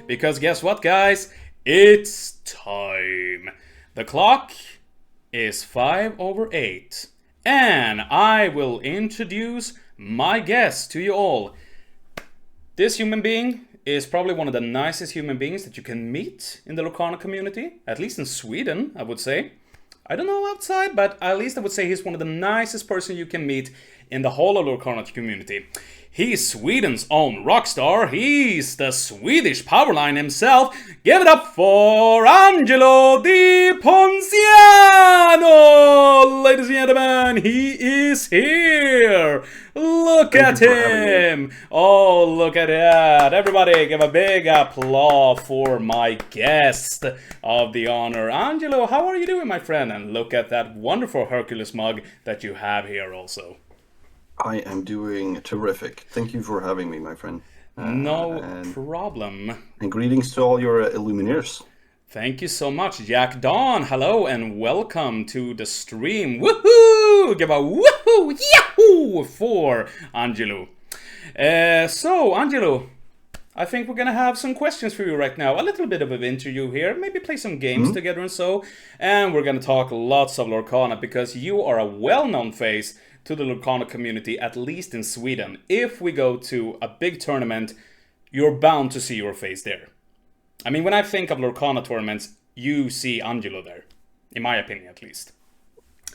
Because guess what, guys? It's time. The clock is 5 over 8. And I will introduce my guest to you all. This human being is probably one of the nicest human beings that you can meet in the Lorcana community, at least in Sweden, I would say. I don't know outside, but at least I would say he's one of the nicest person you can meet in the whole of Lorcana community. He's Sweden's own rockstar. He's the Swedish Powerline himself. Give it up for Angelo Di Ponziano! Ladies and gentlemen, he is here! Look at him! Oh, look at that. Everybody give a big applause for my guest of the honor. Angelo, how are you doing, my friend? And look at that wonderful Hercules mug that you have here also. I am doing terrific. Thank you for having me, my friend. No problem. And greetings to all your Illumineers. Thank you so much, Jack Dawn. Hello and welcome to the stream. Woohoo! Give a woohoo! Yahoo! For Angelo. So, Angelo, I think we're gonna have some questions for you right now. A little bit of an interview here. Maybe play some games together and so. And we're gonna talk lots of Lorcana because you are a well-known face to the Lorcana community, at least in Sweden. If we go to a big tournament, you're bound to see your face there. I mean, when I think of Lorcana tournaments, you see Angelo there. In my opinion, at least.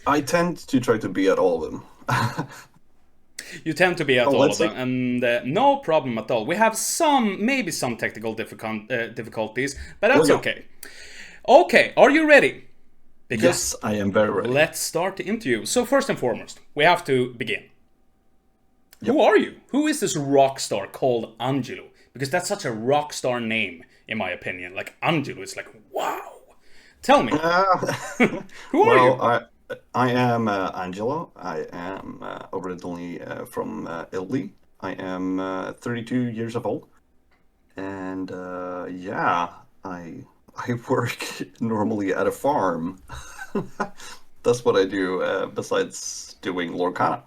I tend to try to be at all of them. You tend to be at all of them, and no problem at all. We have maybe some technical difficulties, but that's okay. Okay, are you ready? Because yes, I am very ready. Let's start the interview. So first and foremost, we have to begin. Yep. Who are you? Who is this rock star called Angelo? Because that's such a rock star name, in my opinion. Like Angelo, it's like, wow. Tell me. Who are you? I am Angelo. I am originally from Italy. I am 32 years of old. And I work normally at a farm. That's what I do besides doing Lorcana.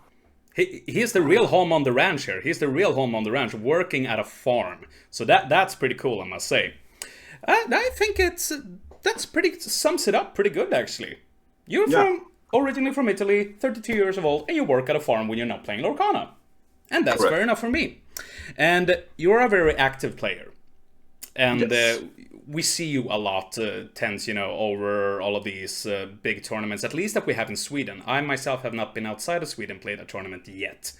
He's the real home on the ranch here. He's the real home on the ranch, working at a farm. So that's pretty cool, I must say. I think sums it up pretty good, actually. You're originally from Italy, 32 years of old, and you work at a farm when you're not playing Lorcana. And that's fair enough for me. And you're a very active player. And yes. We see you a lot, Tens, over all of these big tournaments, at least that we have in Sweden. I myself have not been outside of Sweden, played a tournament yet.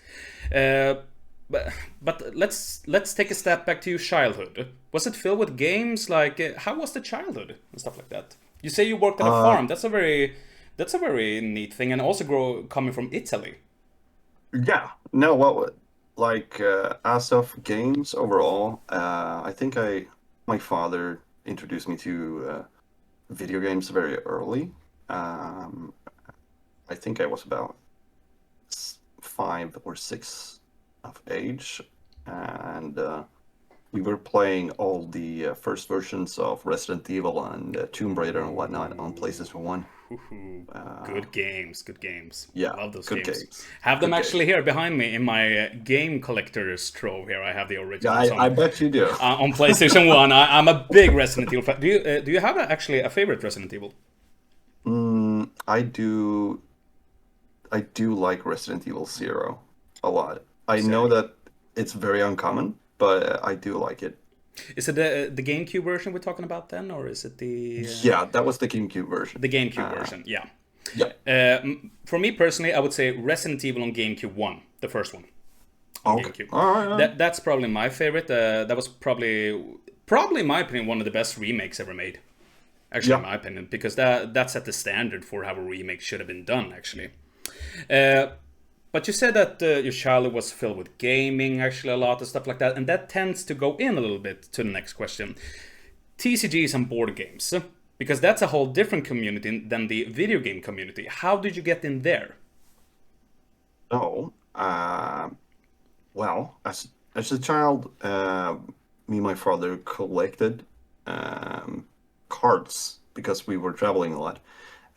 But let's take a step back to your childhood. Was it filled with games? Like, how was the childhood and stuff like that? You say you worked at a farm. That's a very neat thing, and also coming from Italy. Yeah. No, as of games overall, I think my father introduced me to video games very early. I think I was about 5 or 6 of age, and we were playing all the first versions of Resident Evil and Tomb Raider and whatnot on PlayStation 1. Good games. Yeah, love those good games. Have them actually here behind me in my game collector's trove here. I have the original. Yeah, I bet you do. On PlayStation 1, I'm a big Resident Evil fan. Do you have actually a favorite Resident Evil? I do like Resident Evil 0 a lot. I know that it's very uncommon, but I do like it. Is it the GameCube version we're talking about then, or is it the... Yeah, that was the GameCube version. The GameCube version, yeah. Yeah. For me personally, I would say Resident Evil on GameCube 1, the first one. On GameCube. All right. That's probably my favorite. That was probably in my opinion, one of the best remakes ever made. Actually, in my opinion, because that set the standard for how a remake should have been done, actually. But you said that your childhood was filled with gaming, actually, a lot of stuff like that. And that tends to go in a little bit to the next question. TCGs and board games. Because that's a whole different community than the video game community. How did you get in there? Well, as a child, me and my father collected cards because we were traveling a lot.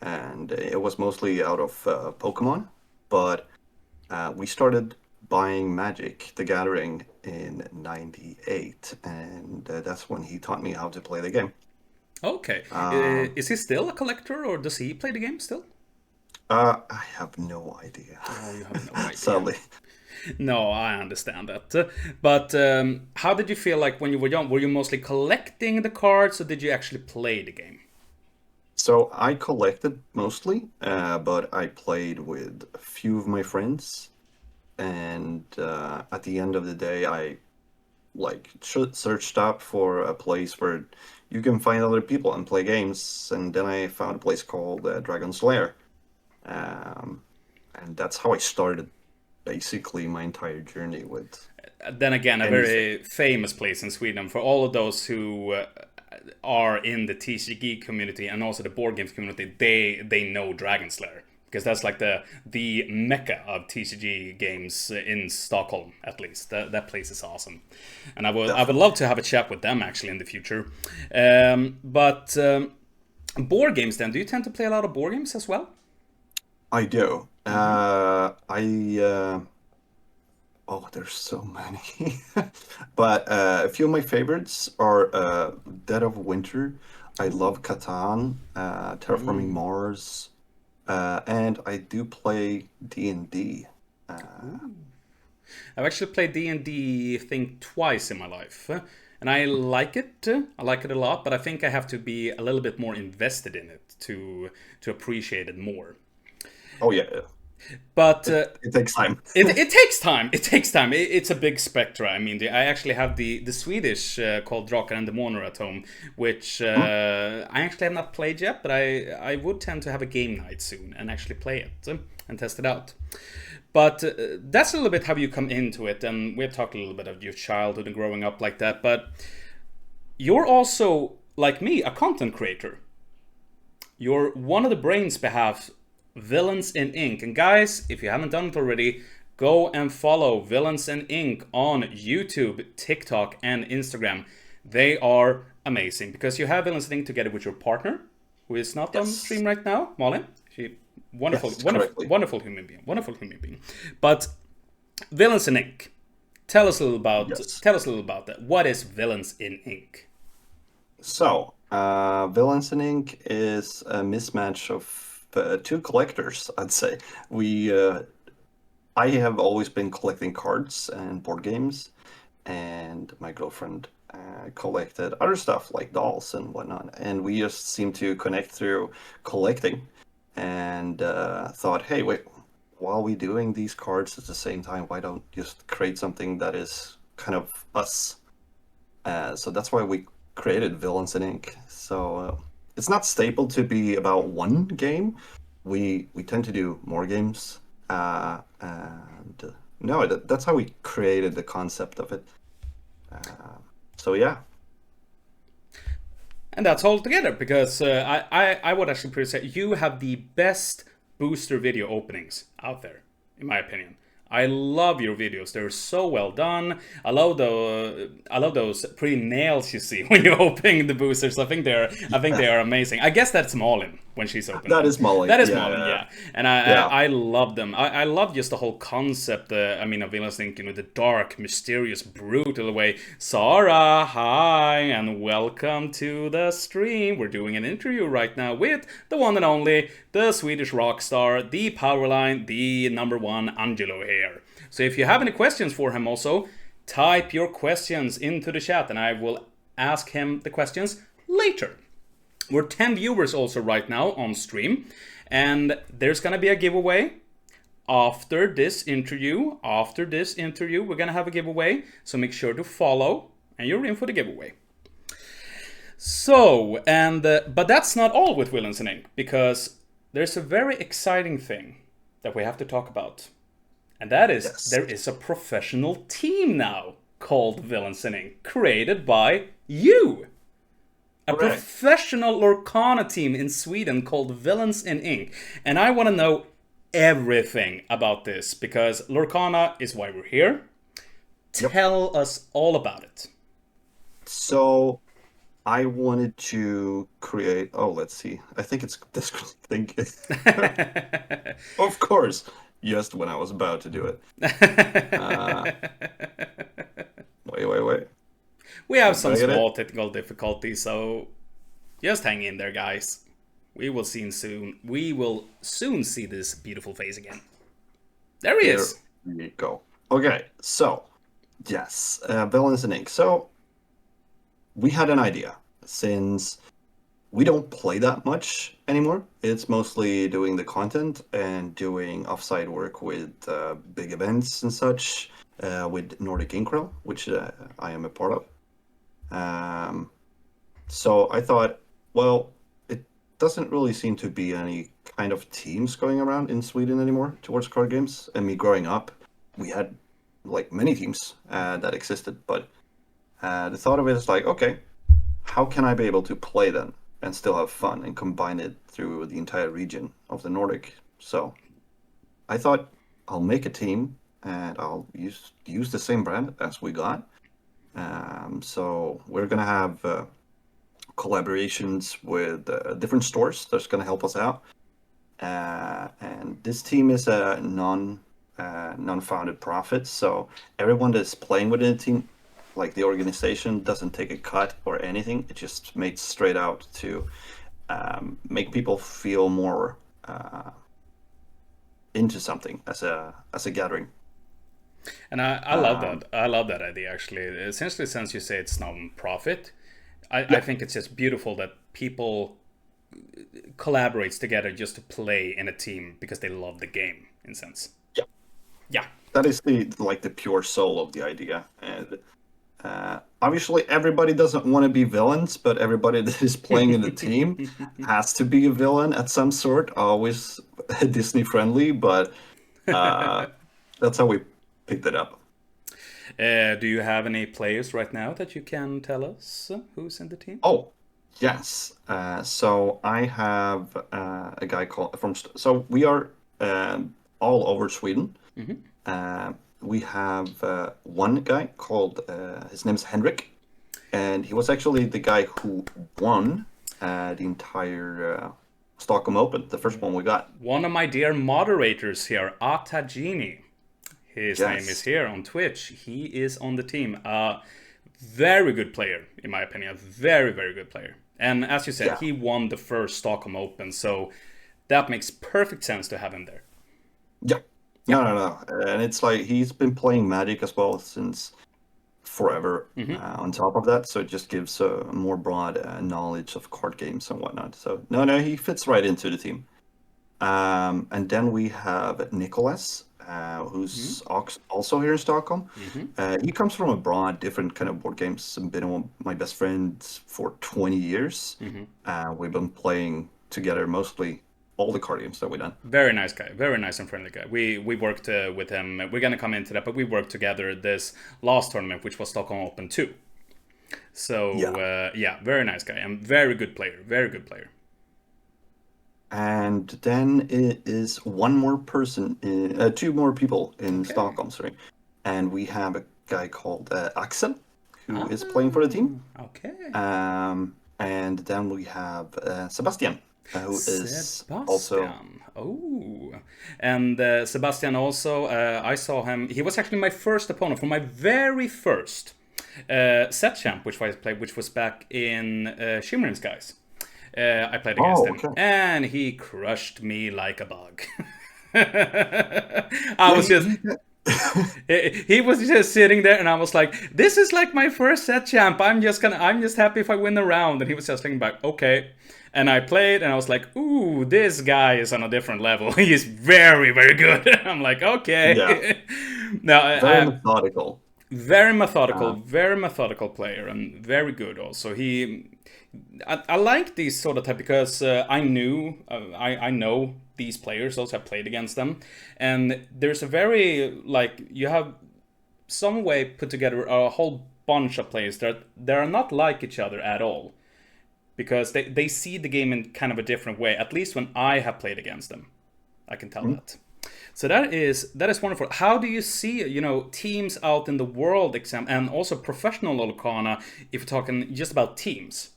And it was mostly out of Pokemon. But we started buying Magic: The Gathering in '98, and that's when he taught me how to play the game. Okay. Uh, Is he still a collector, or does he play the game still? I have no idea, Oh, you have no idea. sadly. No, I understand that. But how did you feel like when you were young? Were you mostly collecting the cards, or did you actually play the game? So I collected mostly, but I played with a few of my friends, and at the end of the day, I like searched up for a place where you can find other people and play games, and then I found a place called Dragon's Lair, um, and that's how I started basically my entire journey with Then again, a anything. very famous place in Sweden for all of those who are in the TCG community and also the board games community. They know Dragon's Lair because that's like the mecca of TCG games in Stockholm, at least. That place is awesome, and I would Definitely, love to have a chat with them actually in the future. But board games, then, do you tend to play a lot of board games as well? I do. Hmm. Oh, there's so many. But a few of my favorites are Dead of Winter. I love Catan, Terraforming Ooh. Mars, and I do play D&D. Uh, I've actually played D&D, I think, twice in my life. And I like it. I like it a lot, but I think I have to be a little bit more invested in it to appreciate it more. oh yeah, But it takes time. it takes time. It takes time. It's a big spectra. I mean, I actually have the Swedish called Drakar and Demoner at home, which Hmm? I actually have not played yet, but I would tend to have a game night soon and actually play it and test it out. But that's a little bit how you come into it, and we've talked a little bit of your childhood and growing up like that. But you're also, like me, a content creator. You're one of the brains behalf Villains in Ink. And guys, if you haven't done it already, go and follow Villains in Ink on YouTube, TikTok, and Instagram. They are amazing because you have Villains in Ink together with your partner, who is not on Yes, stream right now, Molly. She wonderful, yes, wonderful, correctly. wonderful human being, wonderful human being. But Villains in Ink. Yes. Tell us a little about that. What is Villains in Ink? So, Villains in Ink is a mismatch of two collectors, I'd say. We, I have always been collecting cards and board games, and my girlfriend collected other stuff like dolls and whatnot. And we just seemed to connect through collecting, and thought, hey, wait, while we doing these cards at the same time, why don't just create something that is kind of us? So that's why we created Villains in Ink. So it's not staple to be about one game. We tend to do more games, and no, that's how we created the concept of it. Uh, so yeah, And that's all together because I would actually pretty say you have the best booster video openings out there, in my opinion. I love your videos. They're so well done. I love those pretty nails you see when you're opening the boosters. I think they are amazing. I guess that's Malin when she's opening that them. is Molly. That is Yeah, Malin, yeah, yeah. And I yeah. I love them. I love just the whole concept. I mean, of Villains Inc. The dark, mysterious, brutal way. Sarah, hi, and welcome to the stream. We're doing an interview right now with the one and only, the Swedish rock star, the Powerline, the number one Angelo here. So if you have any questions for him, also type your questions into the chat, and I will ask him the questions later. We're 10 viewers also right now on stream, and there's gonna be a giveaway after this interview. After this interview, we're gonna have a giveaway, so make sure to follow, and you're in for the giveaway. So, and but that's not all with Villains and Ink, because there's a very exciting thing that we have to talk about, and that is Yes, there is a professional team now called Villains and Ink, created by you. A correct. professional Lorcana team in Sweden called Villains in Ink. And I want to know everything about this because Lorcana is why we're here. Yep. Tell us all about it. So I wanted to create. Oh, let's see. I think it's this thing. Of course. just when I was about to do it. Uh, wait. We have Did some I get it? small technical difficulties, so just hang in there, guys. We will see soon. We will soon see this beautiful face again. There he There is. we go. Okay, so yes, Villains and Ink. So we had an idea since we don't play that much anymore. It's mostly doing the content and doing offsite work with big events and such with Nordic Inkrell, which I am a part of. Um, so I thought, well, it doesn't really seem to be any kind of teams going around in Sweden anymore towards card games. And me growing up, we had like many teams that existed, but the thought of it is like, okay, how can I be able to play them and still have fun and combine it through the entire region of the Nordic? So I thought I'll make a team and I'll use the same brand as we got. So we're gonna have collaborations with different stores that's gonna help us out. And this team is a non-founded profit, so everyone that's playing within the team, like the organization, doesn't take a cut or anything. It just makes straight out to make people feel more into something as a gathering. And I love Um, that. I love that idea, actually. Essentially, since you say it's non-profit, I yeah, think it's just beautiful that people collaborates together just to play in a team because they love the game, in a sense. yeah, Yeah. that is the pure soul of the idea. And obviously, everybody doesn't want to be villains, but everybody that is playing in the team has to be a villain at some sort. Always Disney friendly, but uh, that's how we picked it up. Do you have any players right now that you can tell us who's in the team? Oh, yes. So I have a guy called from. So we are all over Sweden. Mm-hmm. We have one guy called. His name is Henrik, and he was actually the guy who won the entire Stockholm Open, the first one we got. One of my dear moderators here, Atagini. His name is Yes. here on Twitch. He is on the team. Very good player, in my opinion. Very, very good player. And as you said, Yeah. he won the first Stockholm Open, so that makes perfect sense to have him there. Yeah. Yeah. No. And it's like he's been playing Magic as well since forever Mm-hmm. on top of that. So it just gives a more broad knowledge of card games and whatnot. So, no, he fits right into the team. And then we have Nicholas, who's also here in Stockholm. Mm-hmm. He comes from abroad, different kind of board games. I've been one of my best friends for 20 years. Mm-hmm. We've been playing together mostly all the card games that we've done. Very nice guy, very nice and friendly guy. We worked with him. We're gonna come into that, but we worked together this last tournament, which was Stockholm Open 2. So Yeah. yeah, very nice guy and very good player. Very good player. And then it is one more person, two more people in Okay. Stockholm, sorry. And we have a guy called Axel, who Ah, is playing for the team. okay. And then we have Sebastian, who is also. Sebastian. Oh, and Sebastian also. I saw him. He was actually my first opponent for my very first set champ, which I played, which was back in Shimmer and Skies. I played against Oh, him, okay. and he crushed me like a bug. I Yeah, was just. He was just sitting there, and I was like, "This is like my first set champ. I'm just happy if I win the round." And he was just thinking back, "Okay." And I played, and I was like, "Ooh, this guy is on a different level. He is very, very good." I'm like, yeah, "Okay." No, very methodical. Uh, very methodical player, and very good also. I like these sort of type because I know these players. Also, have played against them, and there's a very like you have some way put together a whole bunch of players that are not like each other at all because they see the game in kind of a different way. At least when I have played against them, I can tell mm. that. So that is wonderful. How do you see teams out in the world and also professional Lorcana? If we're talking just about teams,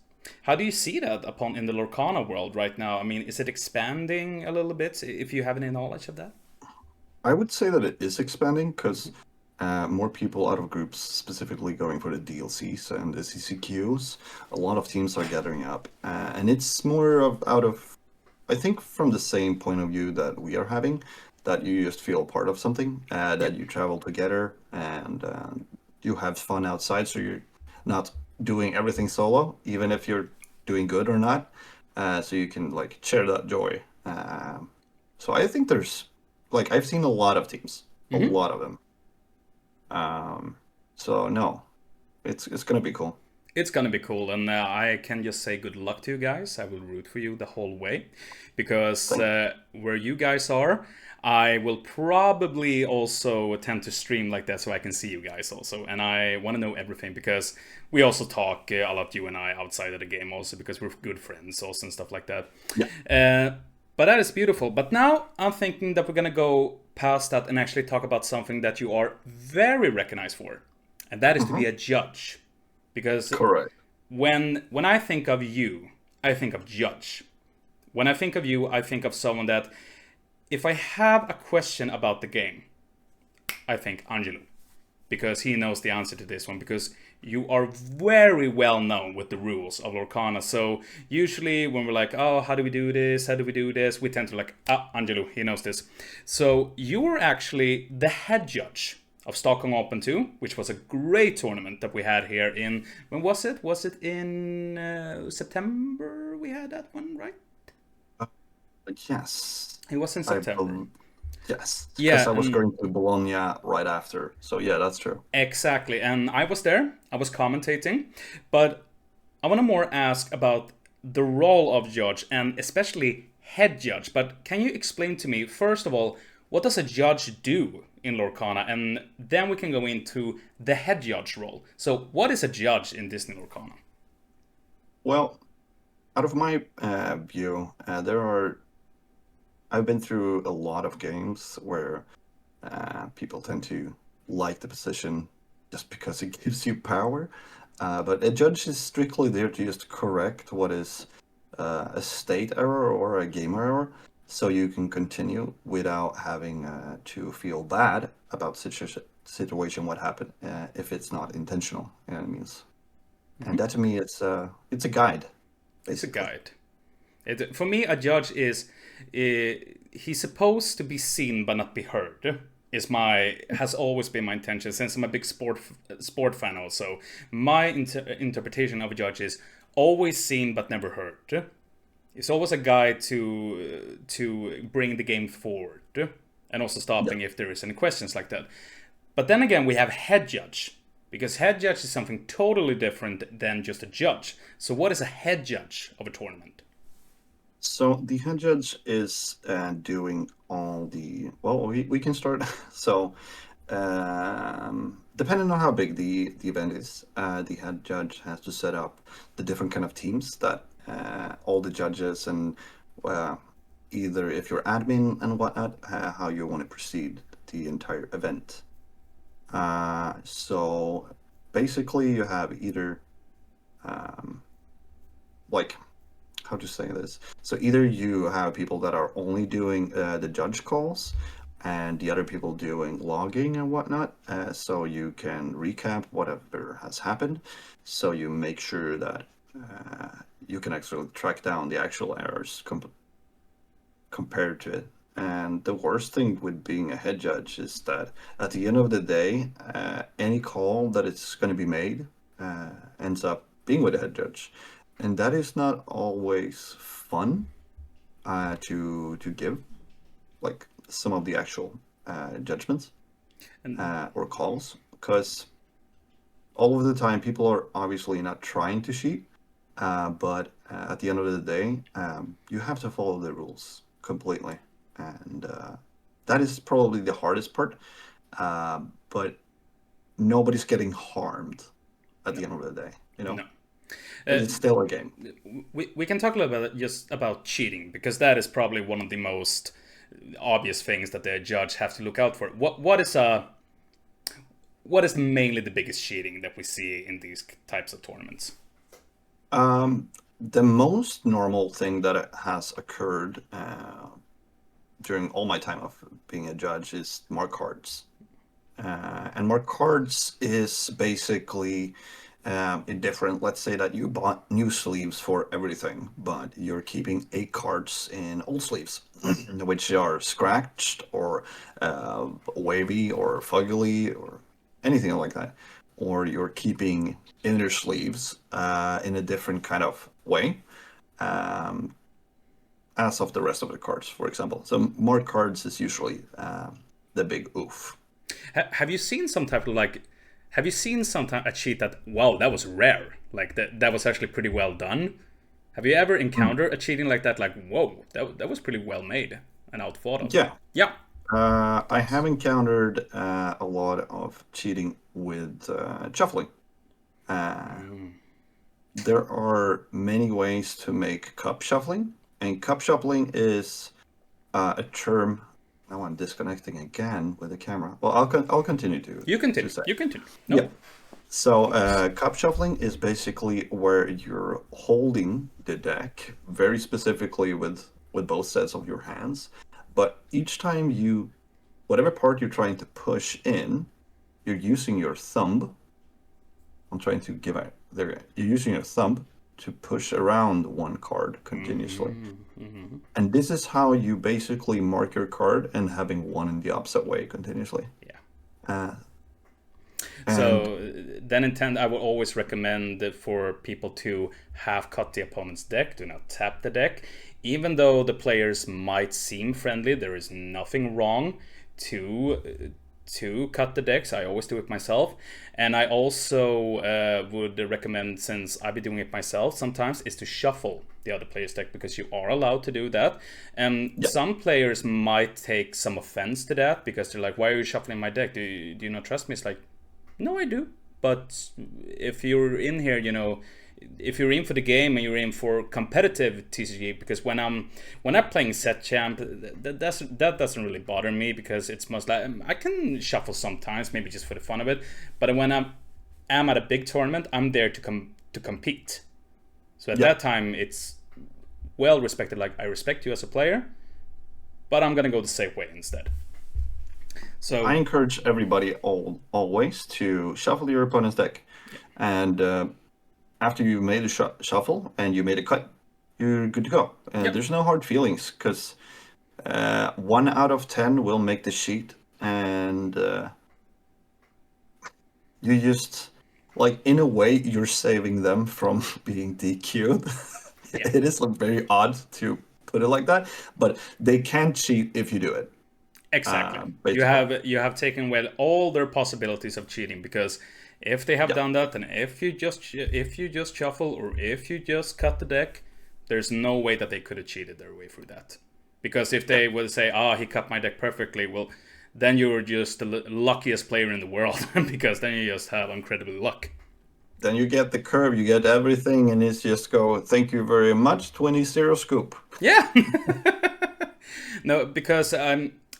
how do you see that upon in the Lorcana world right now? I mean, is it expanding a little bit? If you have any knowledge of that? I would say that it is expanding because more people out of groups specifically going for the DLCs and the CCQs. A lot of teams are gathering up, and it's more of out of, I think, from the same point of view that we are having, that you just feel part of something, Yeah. that you travel together and you have fun outside, so you're not doing everything solo, even if you're doing good or not. So you can like share that joy. So I think there's like I've seen a lot of teams, a Hmm. lot of them. Um, so no, it's gonna be cool. It's gonna be cool, and I can just say good luck to you guys. I will root for you the whole way, because Thank where you guys are, I will probably also tend to stream like that so I can see you guys also. And I want to know everything because we also talk a lot, you and I, outside of the game also because we're good friends also and stuff like that. Yeah. Uh, but that is beautiful. But now I'm thinking that we're gonna go past that and actually talk about something that you are very recognized for, and that is to Hmm. be a judge. Because Correct. when I think of you, I think of judge. When I think of you, I think of someone that if I have a question about the game, I think Angelo, because he knows the answer to this one, because you are very well known with the rules of Lorcana. So usually when we're like, oh, how do we do this? How do we do this? We tend to like, ah, Angelo, he knows this. So you were actually the head judge of Stockholm Open 2, which was a great tournament that we had here in, when was it? Was it in September we had that one, right? Uh, yes, It was in I September. bel yes, because Yeah, I was and going to Bologna right after. So yeah, that's true. exactly. And I was there, I was commentating, but I want to more ask about the role of judge and especially head judge. But can you explain to me, first of all, what does a judge do in Lorcana? And then we can go into the head judge role. So, what is a judge in Disney Lorcana? Well, out of my view, there are I've been through a lot of games where people tend to like the position just because it gives you power. But a judge is strictly there to just correct what is a state error or a game error, so you can continue without having to feel bad about situation what happened if it's not intentional. You know what I mean? And Mm-hmm. that to me, it's a guide It's a basically. guide. For me, a judge is he's supposed to be seen but not be heard. Is my has always been my intention since I'm a big sport fan. Also, my interpretation of a judge is always seen but never heard. It's always a guide to bring the game forward and also Yeah. stopping if there is any questions like that. But then again, we have head judge because head judge is something totally different than just a judge. So, what is a head judge of a tournament? So the head judge is doing all the well. We can start. So depending on how big the event is, the head judge has to set up the different kind of teams that all the judges and uh, either if you're admin and whatnot, how you want to proceed the entire event. So basically, you have either um, like how to say this. So either you have people that are only doing the judge calls, and the other people doing logging and whatnot. So you can recap whatever has happened. So you make sure that you can actually track down the actual errors compared to it. And the worst thing with being a head judge is that at the end of the day, any call that is going to be made ends up being with a head judge, and that is not always fun to give, like some of the actual judgments And or calls, because all of the time people are obviously not trying to cheat, but at the end of the day, you have to follow the rules completely, and that is probably the hardest part. But nobody's getting harmed at no, the end of the day, you know. no. Uh, It's still a game. we can talk a little bit just about cheating because that is probably one of the most obvious things that the judge have to look out for. What is mainly the biggest cheating that we see in these types of tournaments? The most normal thing that has occurred during all my time of being a judge is mark cards. And mark cards is basically indifferent. Let's say that you bought new sleeves for everything, but you're keeping 8 cards in old sleeves, which are scratched or wavy or fuggly or anything like that. Or you're keeping inner sleeves in a different kind of way, um, as of the rest of the cards, for example. So more cards is usually the big oof. Have you seen some type of like? Have you seen some time a cheat that wow that was rare? Like that was actually pretty well done. Have you ever encountered a cheating like that? Like whoa, that was pretty well made and out thought of. Yeah, Yeah. I have encountered a lot of cheating with shuffling. Uh, there are many ways to make cup shuffling, and cup shuffling is a term. Now I'm disconnecting again with the camera. Well, I'll continue You to continue. say. You continue. Yeah. No. So cup shuffling is basically where you're holding the deck very specifically with both sets of your hands, but each time you whatever part you're trying to push in, you're using your thumb. I'm trying to give out there. You're using your thumb to push around one card continuously. And this is how you basically mark your card and having one in the opposite way continuously. Yeah. Uh, and So then intent I would always recommend for people to have cut the opponent's deck, do not tap the deck. Even though the players might seem friendly, there is nothing wrong to cut the decks. I always do it myself. And I also would recommend, since I've been doing it myself sometimes, is to shuffle the other player's deck because you are allowed to do that. And yeah, some players might take some offense to that because they're like, why are you shuffling my deck? Do you not trust me? It's like, no, I do. But if you're in here, if you're in for the game and you're in for competitive TCG, because when I'm playing set champ, that doesn't really bother me because it's most like I can shuffle sometimes, maybe just for the fun of it. But when I'm at a big tournament, I'm there to compete. So at yeah. that time, it's well respected. Like I respect you as a player, but I'm gonna go the safe way instead. I So encourage everybody always to shuffle your opponent's deck, and after you made a shuffle and you made a cut, you're good to go. yep, There's no hard feelings because 1 out of 10 will make the sheet, and you just like in a way you're saving them from being DQ'd. yeah. It is like very odd to put it like that, but they can't cheat if you do it. Exactly. You Basically, have taken away all their possibilities of cheating because if they have yeah, done that, and if you just shuffle or if you just cut the deck, there's no way that they could have cheated their way through that. Because if yeah. they will say, "Ah, he cut my deck perfectly," well, then you're just the luckiest player in the world because then you just have incredible luck. Then you get the curve, you get everything, and it's just go. Thank you very much. 20-0 scoop. Yeah. No, because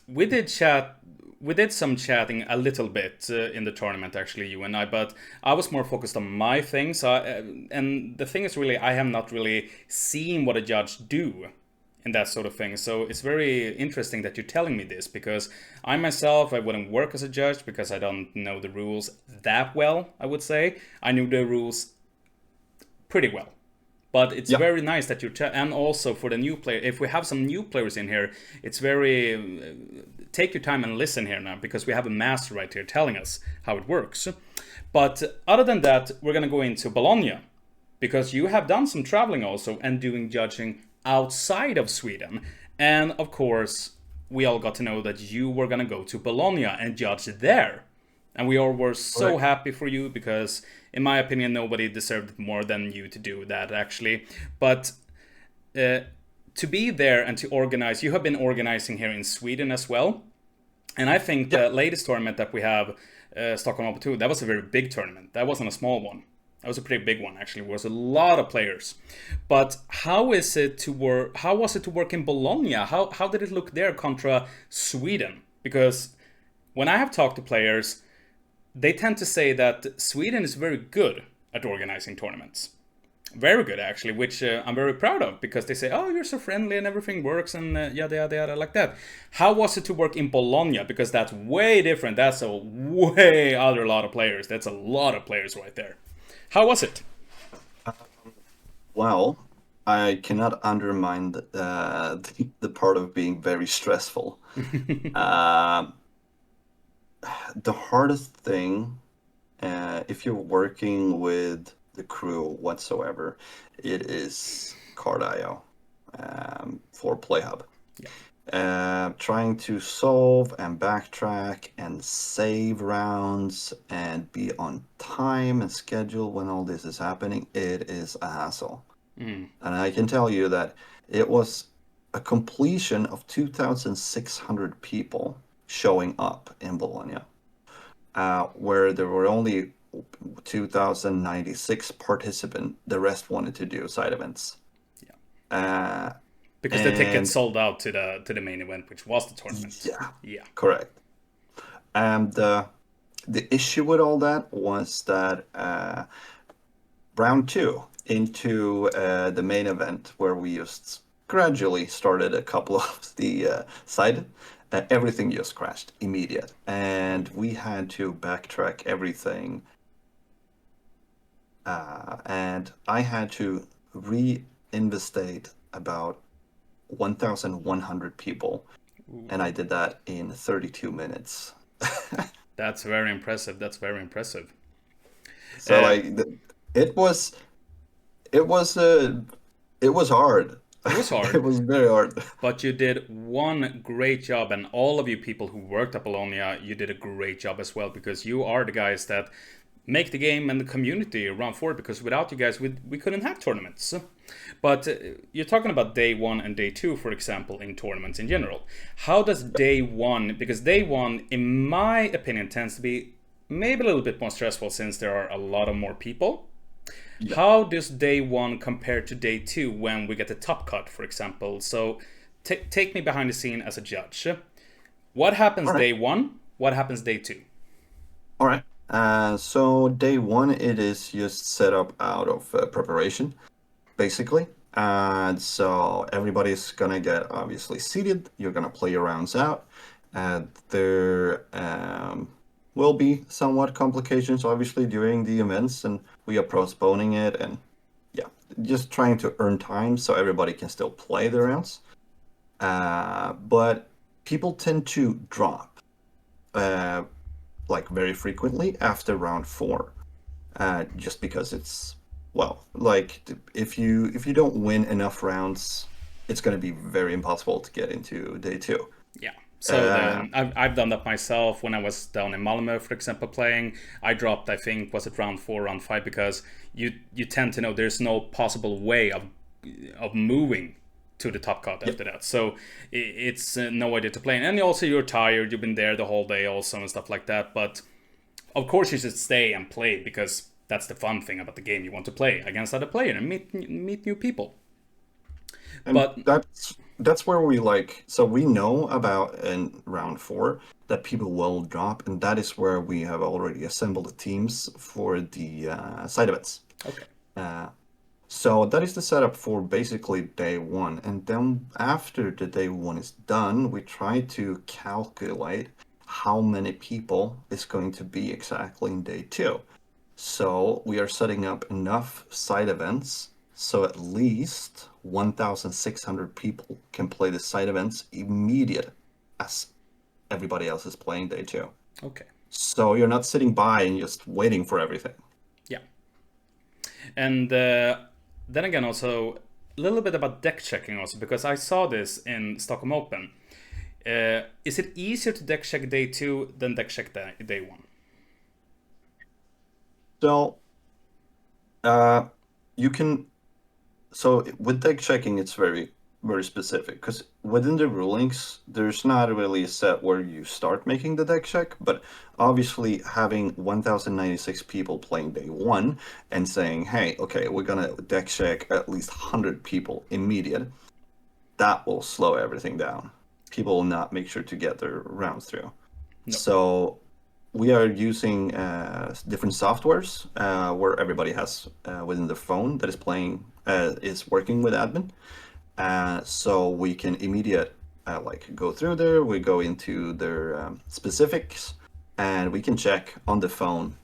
we did chat. We did some chatting a little bit in the tournament, actually, you and I. But I was more focused on my things. And the thing is, really, I have not really seen what a judge do in that sort of thing. So it's very interesting that you're telling me this because I myself, I wouldn't work as a judge because I don't know the rules that well. I would say I knew the rules pretty well. But it's Yeah, very nice that and also for the new player, if we have some new players in here, it's very take your time and listen here now because we have a master right here telling us how it works. But other than that, we're gonna go into Bologna because you have done some traveling also and doing judging outside of Sweden, and of course we all got to know that you were gonna go to Bologna and judge there. And we all were so correct. happy for you because, in my opinion, nobody deserved more than you to do that, actually. But uh, to be there and to organize, you have been organizing here in Sweden as well. And I think Yeah, the latest tournament that we have, Stockholm Open 2, that was a very big tournament. That wasn't a small one. That was a pretty big one, actually. It was a lot of players. But how is it to work? How was it to work in Bologna? How did it look there contra Sweden? Because when I have talked to players, they tend to say that Sweden is very good at organizing tournaments. Very good, actually, which I'm very proud of because they say, "Oh, you're so friendly and everything works and yada yada yada like that." How was it to work in Bologna? Because that's way different. That's a way other lot of players. That's a lot of players right there. How was it? Well, I cannot undermine the part of being very stressful. Um, the hardest thing, if you're working with the crew whatsoever, it is card IO for PlayHub. Yeah, Trying to solve and backtrack and save rounds and be on time and schedule when all this is happening, it is a hassle. And I can tell you that it was a completion of 2,600 people showing up in Bologna, where there were only 2,096 participants. The rest wanted to do side events. yeah. Uh, Because the tickets and sold out to the main event, which was the tournament. yeah, Yeah, correct. And the issue with all that was that round two into the main event, where we just gradually started a couple of the side, everything just crashed immediate, and we had to backtrack everything, and I had to reinvestate about 1,100 people, and I did that in 32 minutes. that's very impressive. That's very impressive. So Uh, like it was it was uh it was hard. it was It hard, was very hard. but you did one great job, and all of you people who worked at Bologna, you did a great job as well because you are the guys that make the game and the community run forward. Because without you guys, we couldn't have tournaments. But you're talking about day one and day two, for example, in tournaments in general. How does day one? Because day one, in my opinion, tends to be maybe a little bit more stressful since there are a lot of more people. Yeah. How does day one compare to day two when we get the top cut, for example? So take me behind the scene as a judge. What happens All right. day one? What happens day two? All right. So day one, it is just set up out of preparation, basically. And so everybody's gonna get obviously seated. You're gonna play your rounds out. There will be somewhat complications, obviously, during the events, and we are postponing it. And yeah, just trying to earn time so everybody can still play the rounds. But people tend to drop uh, like very frequently after round four, just because it's well, like if you don't win enough rounds, it's going to be very impossible to get into day two. Yeah. So Uh, then I've done that myself when I was down in Malmö, for example, playing. I dropped, I think, was it round four, round five, because you tend to know there's no possible way of moving to the top cut yeah, after that. So it's no idea to play. And also you're tired. You've been there the whole day also and stuff like that. But of course you should stay and play because that's the fun thing about the game. You want to play against other players and meet new people. and But that's where we like so we know about in round four that people will drop, and that is where we have already assembled the teams for the side events. okay, Uh, So that is the setup for basically day one. And then after the day one is done, we try to calculate how many people is going to be exactly in day two. So we are setting up enough side events so at least 1,600 people can play the side events immediate as everybody else is playing day two. okay, So you're not sitting by and just waiting for everything. yeah. And then again, also a little bit about deck checking also because I saw this in Stockholm Open. Is it easier to deck check day two than deck check day one? So uh, you can So with deck checking, it's very, very specific because within the rulings, there's not really a set where you start making the deck check, but obviously having 1,096 people playing day one and saying, hey, okay, we're gonna deck check at least 100 people immediate, that will slow everything down. People will not make sure to get their rounds through. No. So we are using different softwares where everybody has within the phone that is playing is working with admin. So we can immediate like go through there. We go into their specifics, and we can check on the phone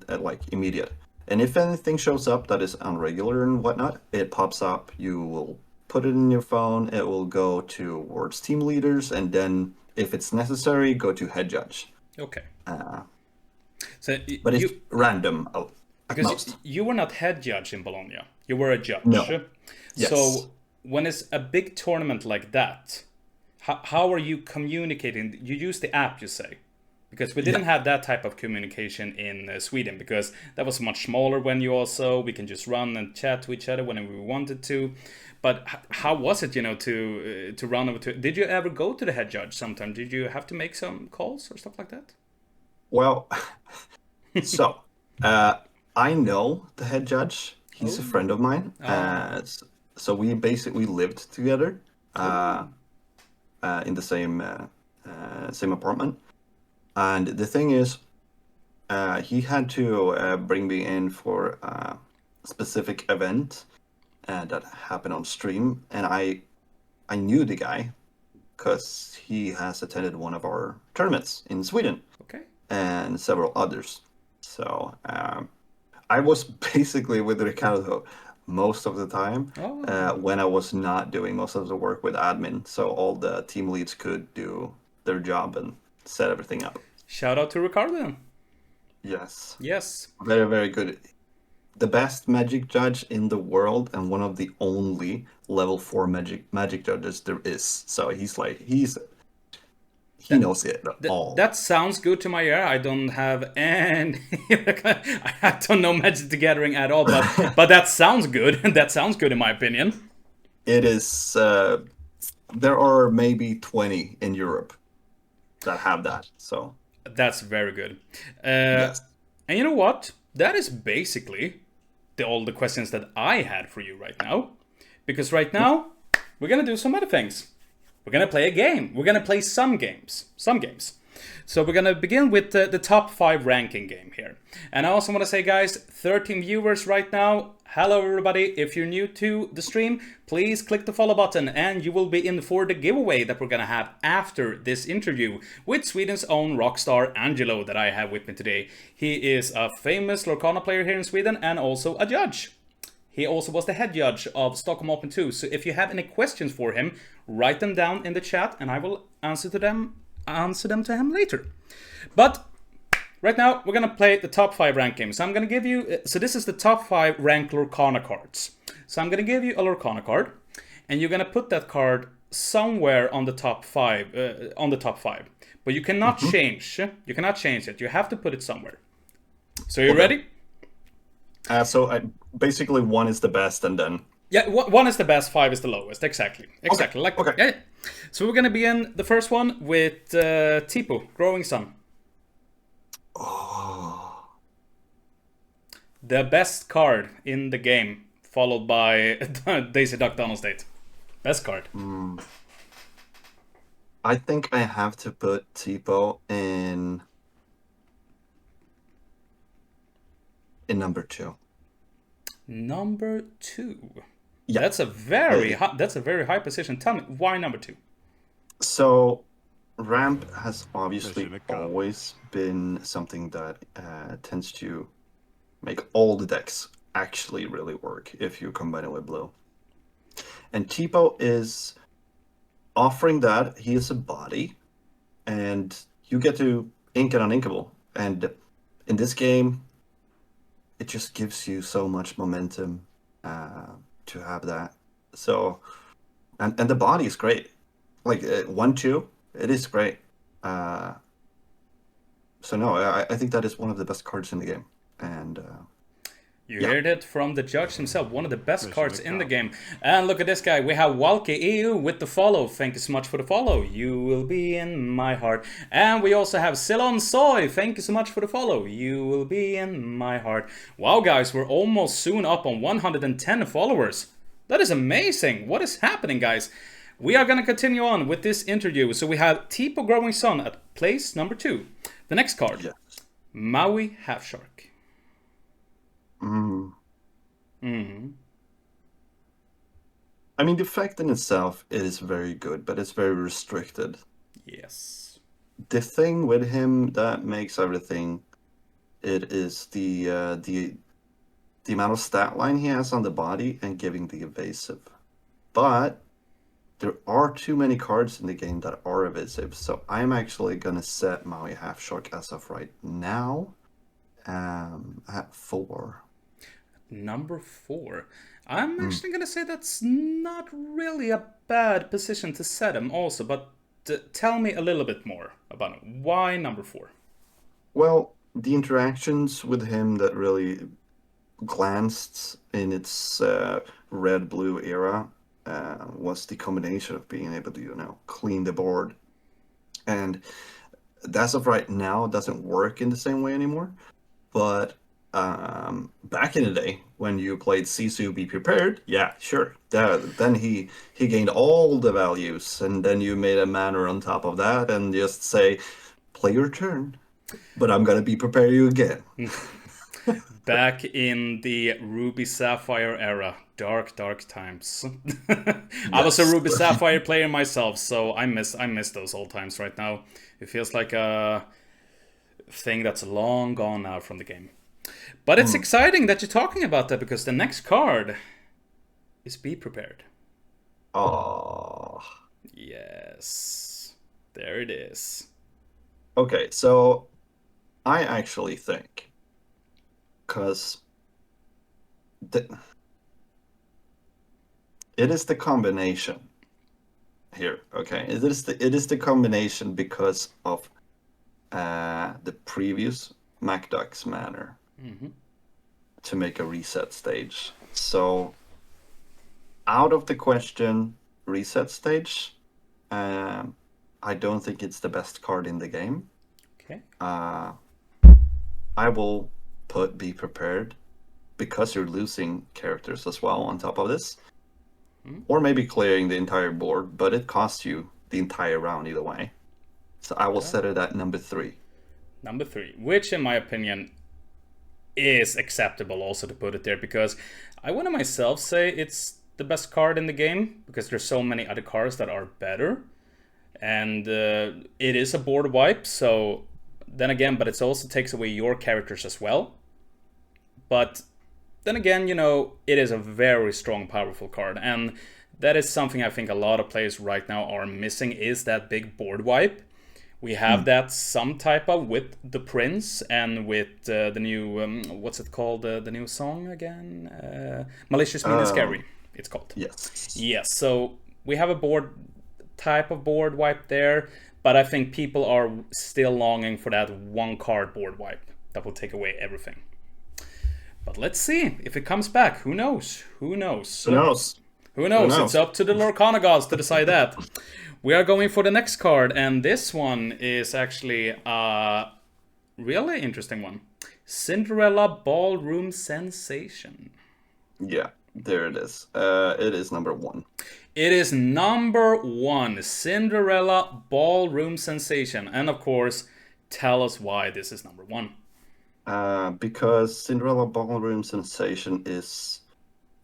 like immediate. And if anything shows up that is unregular and whatnot, it pops up. You will put it in your phone. It will go towards team leaders, and then if it's necessary, go to head judge. Okay. Uh, So but it's random at because most. you were not head judge in Bologna. You were a judge. No. Yes. So when it's a big tournament like that, how are you communicating? You use the app, you say? Because we didn't have that type of communication in Sweden, because that was much smaller when you also, we can just run and chat to each other whenever we wanted to. But how was it, to run over to, did you ever go to the head judge sometime? Did you have to make some calls or stuff like that? Well, so I know the head judge. He's a friend of mine. So we basically lived together in the same apartment. And the thing is, he had to bring me in for a specific event that happened on stream, and I knew the guy because he has attended one of our tournaments in Sweden. Okay. And several others. So I was basically with Ricardo most of the time when I was not doing most of the work with admin. So all the team leads could do their job and set everything up. Shout out to Ricardo. Yes. Yes. Very, very good. The best magic judge in the world and one of the only level 4 magic judges there is. So he knows it all. That sounds good to my ear. I don't have any. I don't know Magic the Gathering at all, but that sounds good. That sounds good in my opinion. It is. There are maybe 20 in Europe that have that. So that's very good. Yes. And you know what? That is basically all the questions that I had for you right now. Because right now we're gonna do some other things. We're going to play a game. We're going to play some games. So we're going to begin with the top 5 ranking game here. And I also want to say, guys, 13 viewers right now. Hello, everybody. If you're new to the stream, please click the follow button and you will be in for the giveaway that we're going to have after this interview with Sweden's own rockstar Angelo that I have with me today. He is a famous Lorcana player here in Sweden and also a judge. He also was the head judge of Stockholm Open 2. So if you have any questions for him, write them down in the chat and I will answer them to him later. But right now we're gonna play the top 5 rank games. So I'm gonna give you, so this is the top 5 rank Lorcana cards. So I'm gonna give you a Lorcana card, and you're gonna put that card somewhere on the top 5, But you cannot change. You cannot change it. You have to put it somewhere. So you ready? Basically, 1 is the best, and then... Yeah, 1 is the best, 5 is the lowest. Exactly. Okay. Yeah. So we're going to begin the first one with Tipo, Growing Sun. Oh. The best card in the game, followed by Daisy Duck Donald State. Best card. I think I have to put Tipo in number 2. Number 2. Yeah. That's a very high position. Tell me, why number 2? So, ramp has obviously always been something that tends to make all the decks actually really work if you combine it with blue. And Tipo is offering that. He is a body, and you get to ink an uninkable. And in this game, it just gives you so much momentum to have that. So, and the body is great. Like 1-2, it is great. So no, I think that is one of the best cards in the game. And you heard it from the judge himself, one of the best cards in the game. And look at this guy, we have Walke EU with the follow. Thank you so much for the follow. You will be in my heart. And we also have Ceylon Soy. Thank you so much for the follow. You will be in my heart. Wow, guys, we're almost soon up on 110 followers. That is amazing. What is happening, guys? We are going to continue on with this interview. So we have Tipo Growing Sun at place number 2. The next card, Yes. Maui Half Shark. Mm. Mm-hmm. I mean, the effect in itself is very good, but it's very restricted. Yes. The thing with him that makes everything, it is the amount of stat line he has on the body and giving the evasive. But there are too many cards in the game that are evasive, so I'm actually gonna set Maui Half Shark as of right now at 4. Number 4. I'm actually going to say that's not really a bad position to set him also, but tell me a little bit more about it. Why number 4? Well, the interactions with him that really glanced in its red-blue era was the combination of being able to, clean the board. And as of right now, it doesn't work in the same way anymore. But back in the day, when you played Sisu Be Prepared, yeah, sure. Then he gained all the values, and then you made a manner on top of that, and just say, play your turn, but I'm gonna be prepare you again. Back in the Ruby Sapphire era. Dark, dark times. I was a Yes. Ruby Sapphire player myself, so I miss those old times right now. It feels like a thing that's long gone now from the game. But it's exciting that you're talking about that, because the next card is Be Prepared. Oh. Yes. There it is. Okay, so I actually think, because it is the combination here. Okay, it is the combination because of the previous MacDuck's manner to make a reset stage. So out of the question, reset stage. I don't think it's the best card in the game. Okay. I will put Be Prepared because you're losing characters as well on top of this. Or maybe clearing the entire board, but it costs you the entire round either way. So I will set it at number 3. Number 3, which in my opinion is acceptable also to put it there, because I wouldn't myself say it's the best card in the game, because there's so many other cards that are better. And it is a board wipe, so then again, but it also takes away your characters as well. But then again, it is a very strong, powerful card, and that is something I think a lot of players right now are missing, is that big board wipe. We have that some type of with the Prince and with the new, what's it called, the new song again? Malicious, Mean and Scary, it's called. Yes. Yes, so we have a type of board wipe there, but I think people are still longing for that one card board wipe that will take away everything. But let's see if it comes back. Who knows? Who knows? Who knows? Who knows? It's up to the Lorcana gods to decide that. We are going for the next card, and this one is actually a really interesting one. Cinderella Ballroom Sensation. Yeah, there it is. It is number 1. It is number 1, Cinderella Ballroom Sensation. And of course, tell us why this is number 1. Because Cinderella Ballroom Sensation is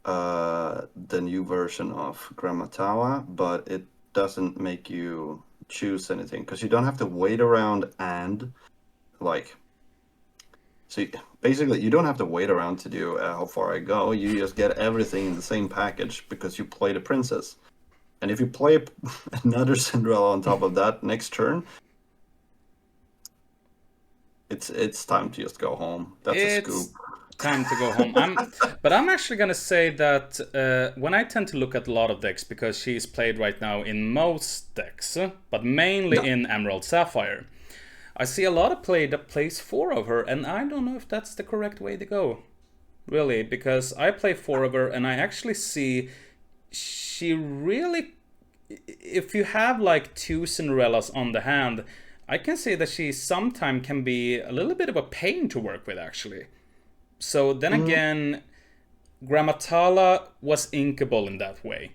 the new version of Gramatawa, but it doesn't make you choose anything, because you don't have to wait around and basically you don't have to wait around to do how far I go. You just get everything in the same package because you play the princess. And if you play another Cinderella on top of that next turn, it's time to just go home. That's a scoop. Time to go home. But I'm actually gonna say that when I tend to look at a lot of decks, because she's played right now in most decks, but mainly in Emerald Sapphire, I see a lot of play that plays 4 of her, and I don't know if that's the correct way to go, really, because I play 4 of her, and I actually see she really, if you have like 2 Cinderellas on the hand, I can say that she sometimes can be a little bit of a pain to work with, actually. So then again, Grammatala was inkable in that way.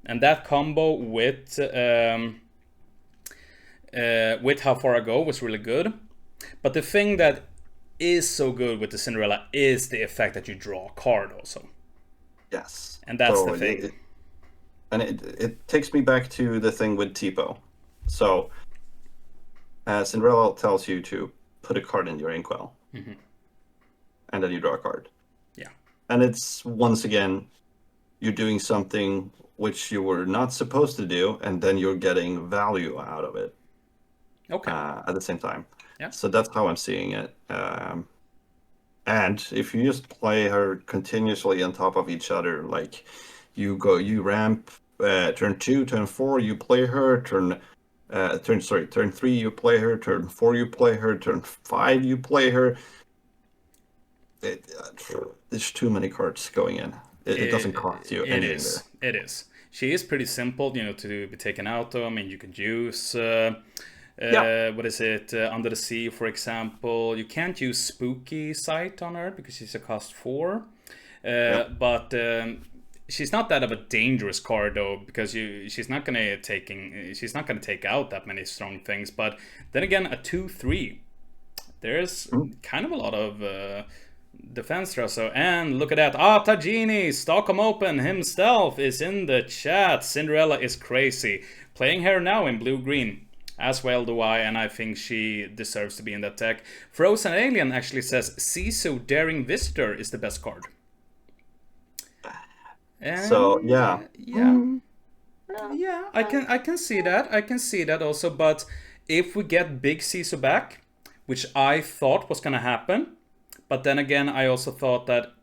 and that combo with how far I go was really good. But the thing that is so good with the Cinderella is the effect that you draw a card also. Yes. And that's the thing. It takes me back to the thing with Tipo. So, Cinderella tells you to put a card in your inkwell, and then you draw a card. Yeah. And it's, once again, you're doing something which you were not supposed to do, and then you're getting value out of it. Okay. At the same time. Yeah. So that's how I'm seeing it. And if you just play her continuously on top of each other, like you ramp turn 2, turn 4, you play her, turn 3 you play her, turn 4 you play her, turn 5 you play her. There's too many cards going in. It doesn't cost you anything there. It is. She is pretty simple, to be taken out of. I mean, you could use what is it? Under the Sea, for example. You can't use Spooky Sight on her because she's a cost 4. But she's not that of a dangerous card though, because she's not gonna take out that many strong things. But then again, a 2/3, there's kind of a lot of defense there. So, and look at that, Tajini Stockholm Open himself is in the chat. Cinderella is crazy. Playing her now in blue-green. As well do I, and I think she deserves to be in that deck. Frozen Alien actually says Sisu Daring Visitor is the best card. And so yeah, I can see that. I can see that also. But if we get Big Sisu back, which I thought was gonna happen, but then again I also thought that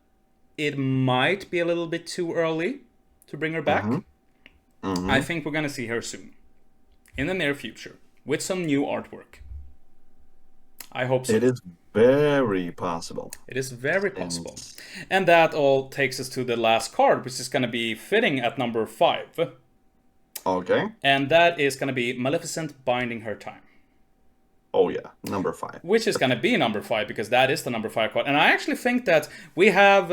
it might be a little bit too early to bring her back. I think we're gonna see her soon, in the near future, with some new artwork. I hope so. It is very possible. It is very possible. And that all takes us to the last card, which is going to be fitting at number 5. Okay. And that is going to be Maleficent Binding Her Time. Oh yeah, number 5. Which is going to be number 5, because that is the number 5 card. And I actually think that we have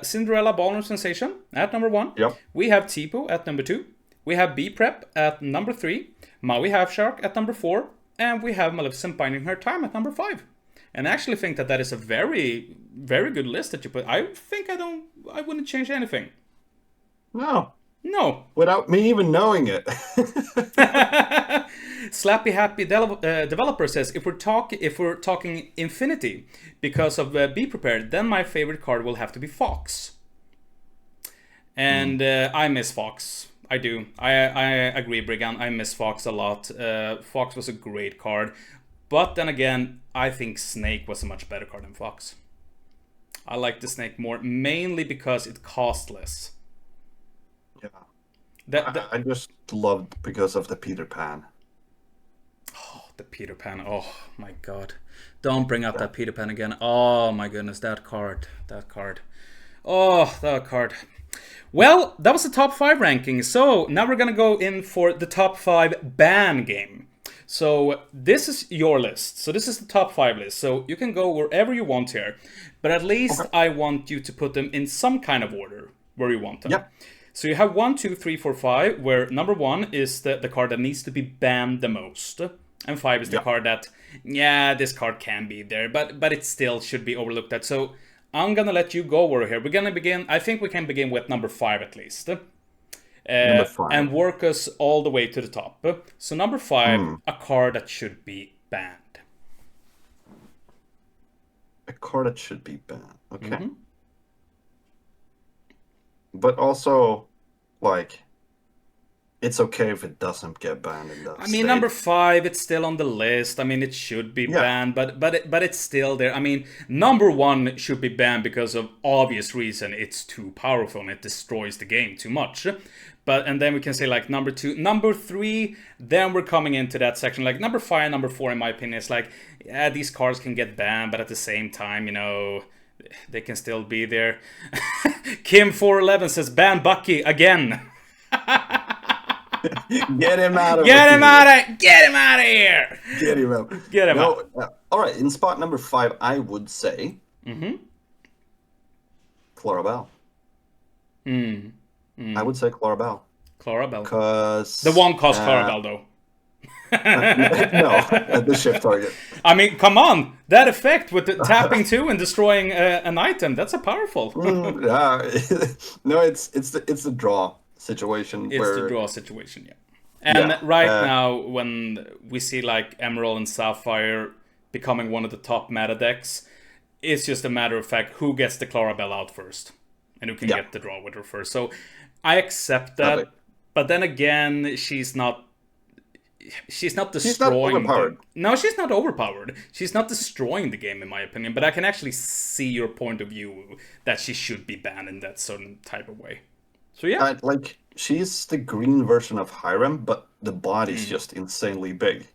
Cinderella Ballroom Sensation at number 1. Yep. We have Tipo at number 2. We have B-Prep at number 3. Maui Half Shark at number 4. And we have Maleficent Binding Her Time at number 5. And I actually think that that is a very, very good list that you put. I think I wouldn't change anything. No. No. Without me even knowing it. Slappy Happy Developer says, if we're talking Infinity, because of Be Prepared, then my favorite card will have to be Fox. And I miss Fox. I do. I agree, Brigand. I miss Fox a lot. Fox was a great card. But then again, I think Snake was a much better card than Fox. I like the Snake more, mainly because it cost less. Yeah. I just loved because of the Peter Pan. Oh, the Peter Pan. Oh, my God. Don't bring up that Peter Pan again. Oh, my goodness. That card. Oh, that card. Well, that was the top 5 ranking. So now we're going to go in for the top 5 ban game. So this is your list. So this is the top 5 list. So you can go wherever you want here. But at least I want you to put them in some kind of order where you want them. Yep. So you have 1, 2, 3, 4, 5, where number 1 is the card that needs to be banned the most. And 5 is the card that, this card can be there, but it still should be overlooked at. So I'm going to let you go over here. We're going to begin, I think we can begin with number 5 at least. Number 5. And work us all the way to the top. So number 5, a card that should be banned. A card that should be banned. Okay. But also, like, it's okay if it doesn't get banned in that I mean, number 5, it's still on the list. I mean, it should be banned, but it's still there. I mean, number 1 should be banned because of obvious reason. It's too powerful and it destroys the game too much. And then we can say like number 2, number 3, then we're coming into that section. Like number 5 and number 4, in my opinion, is like, these cards can get banned, but at the same time, they can still be there. Kim411 says, ban Bucky again. Get him out of here. Get him out of here. Get him out. Get him out. All right, in spot number 5, I would say Clarabelle. I would say Clarabelle. Clarabelle. The Because one cost Clarabelle, though. no, the shift target. I mean, come on! That effect with the tapping two and destroying an item, that's a powerful. Yeah, no, it's the draw situation It's the where draw situation, yeah. And yeah, right now, when we see like Emerald and Sapphire becoming one of the top meta decks, it's just a matter of fact who gets the Clarabelle out first and who can yeah, get the draw with her first. So I accept sadly. that, but then again, she's not She's not destroying the. overpowered. No, she's not overpowered. She's not destroying the game, in my opinion. But I can actually see your point of view that she should be banned in that certain type of way. So yeah, Like she's the green version of Hiram, but the body's just insanely big.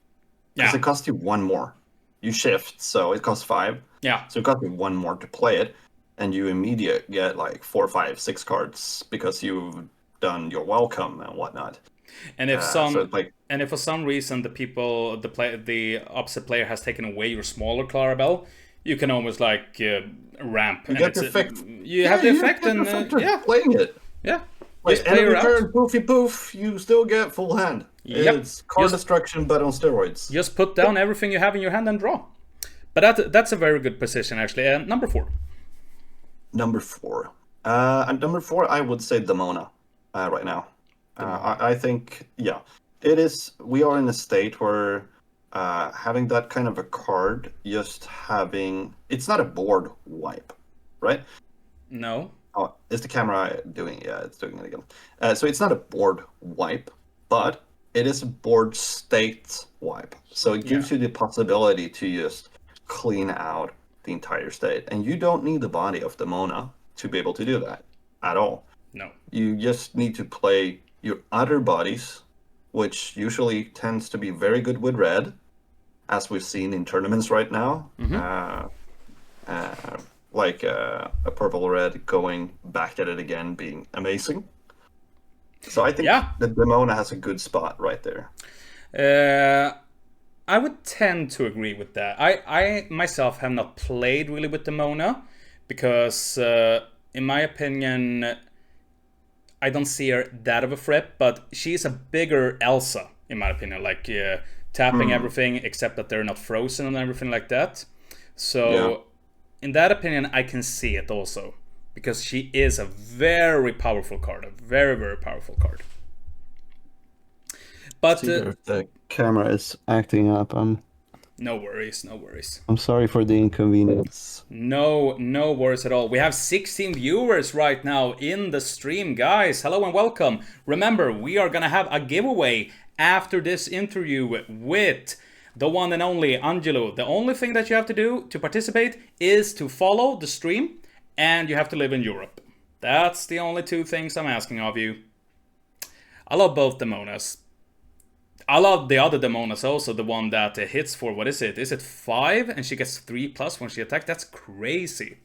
Because yeah, it costs you one more. You shift, so it costs 5. yeah. So it costs you one more to play it, and you immediate get like 4, 5, 6 cards because you've done your welcome and whatnot. And if So some it's like and if for some reason the opposite player has taken away your smaller Clarabelle, you can almost like ramp you and get it's the effect. you have the effect get the and effect of yeah, playing it. yeah. Like Just play her every out. turn, poofy poof, you still get full hand. Yep. It's card Just- destruction, but on steroids. Just put down everything you have in your hand and draw. But that's a very good position actually. Number 4. Number 4. And number 4, I would say Demona right now. I think, yeah, it is. We are in a state where having that kind of a card, just having. It's not a board wipe, right? No. Oh, is the camera doing? Yeah, it's doing it again. So it's not a board wipe, but it is a board state wipe. So it gives you the possibility to just clean out the entire state, and you don't need the body of Demona to be able to do that at all. No. You just need to play your other bodies, which usually tends to be very good with red, as we've seen in tournaments right now. Like a purple red going back at it again being amazing. So I think that Demona has a good spot right there. I would tend to agree with that. I myself have not played really with Demona because, in my opinion, I don't see her that of a threat, but she's a bigger Elsa, in my opinion. Like tapping everything except that they're not frozen and everything like that. So, in that opinion, I can see it also. Because she is a very powerful card. A very, very powerful card. But the camera is acting up. no worries, no worries. I'm sorry for the inconvenience. No worries at all. We have 16 viewers right now in the stream, guys. Hello and welcome. Remember, we are gonna have a giveaway after this interview with the one and only Angelo. The only thing that you have to do to participate is to follow the stream, and you have to live in Europe. That's the only 2 things I'm asking of you. I love both Demonas. I love the other Demonas also, the one that hits for, what is it? Is it 5 and she gets 3+ when she attacks? That's crazy.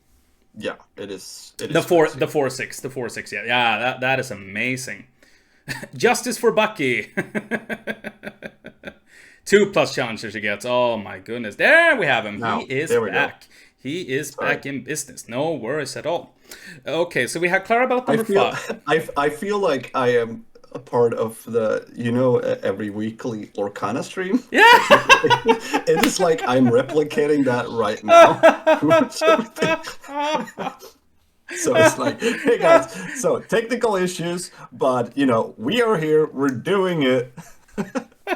Yeah, it is. The 4/6, yeah, that is amazing. Justice for Bucky. 2+ challenges she gets. Oh my goodness, there we have him. Now, he is back. He is back in business. No worries at all. Okay, so we have Clarabelle number 5. I feel like I am a part of the, every weekly Lorcana stream. Yeah! It is like I'm replicating that right now. So it's like, hey guys, so technical issues, but, we are here, we're doing it.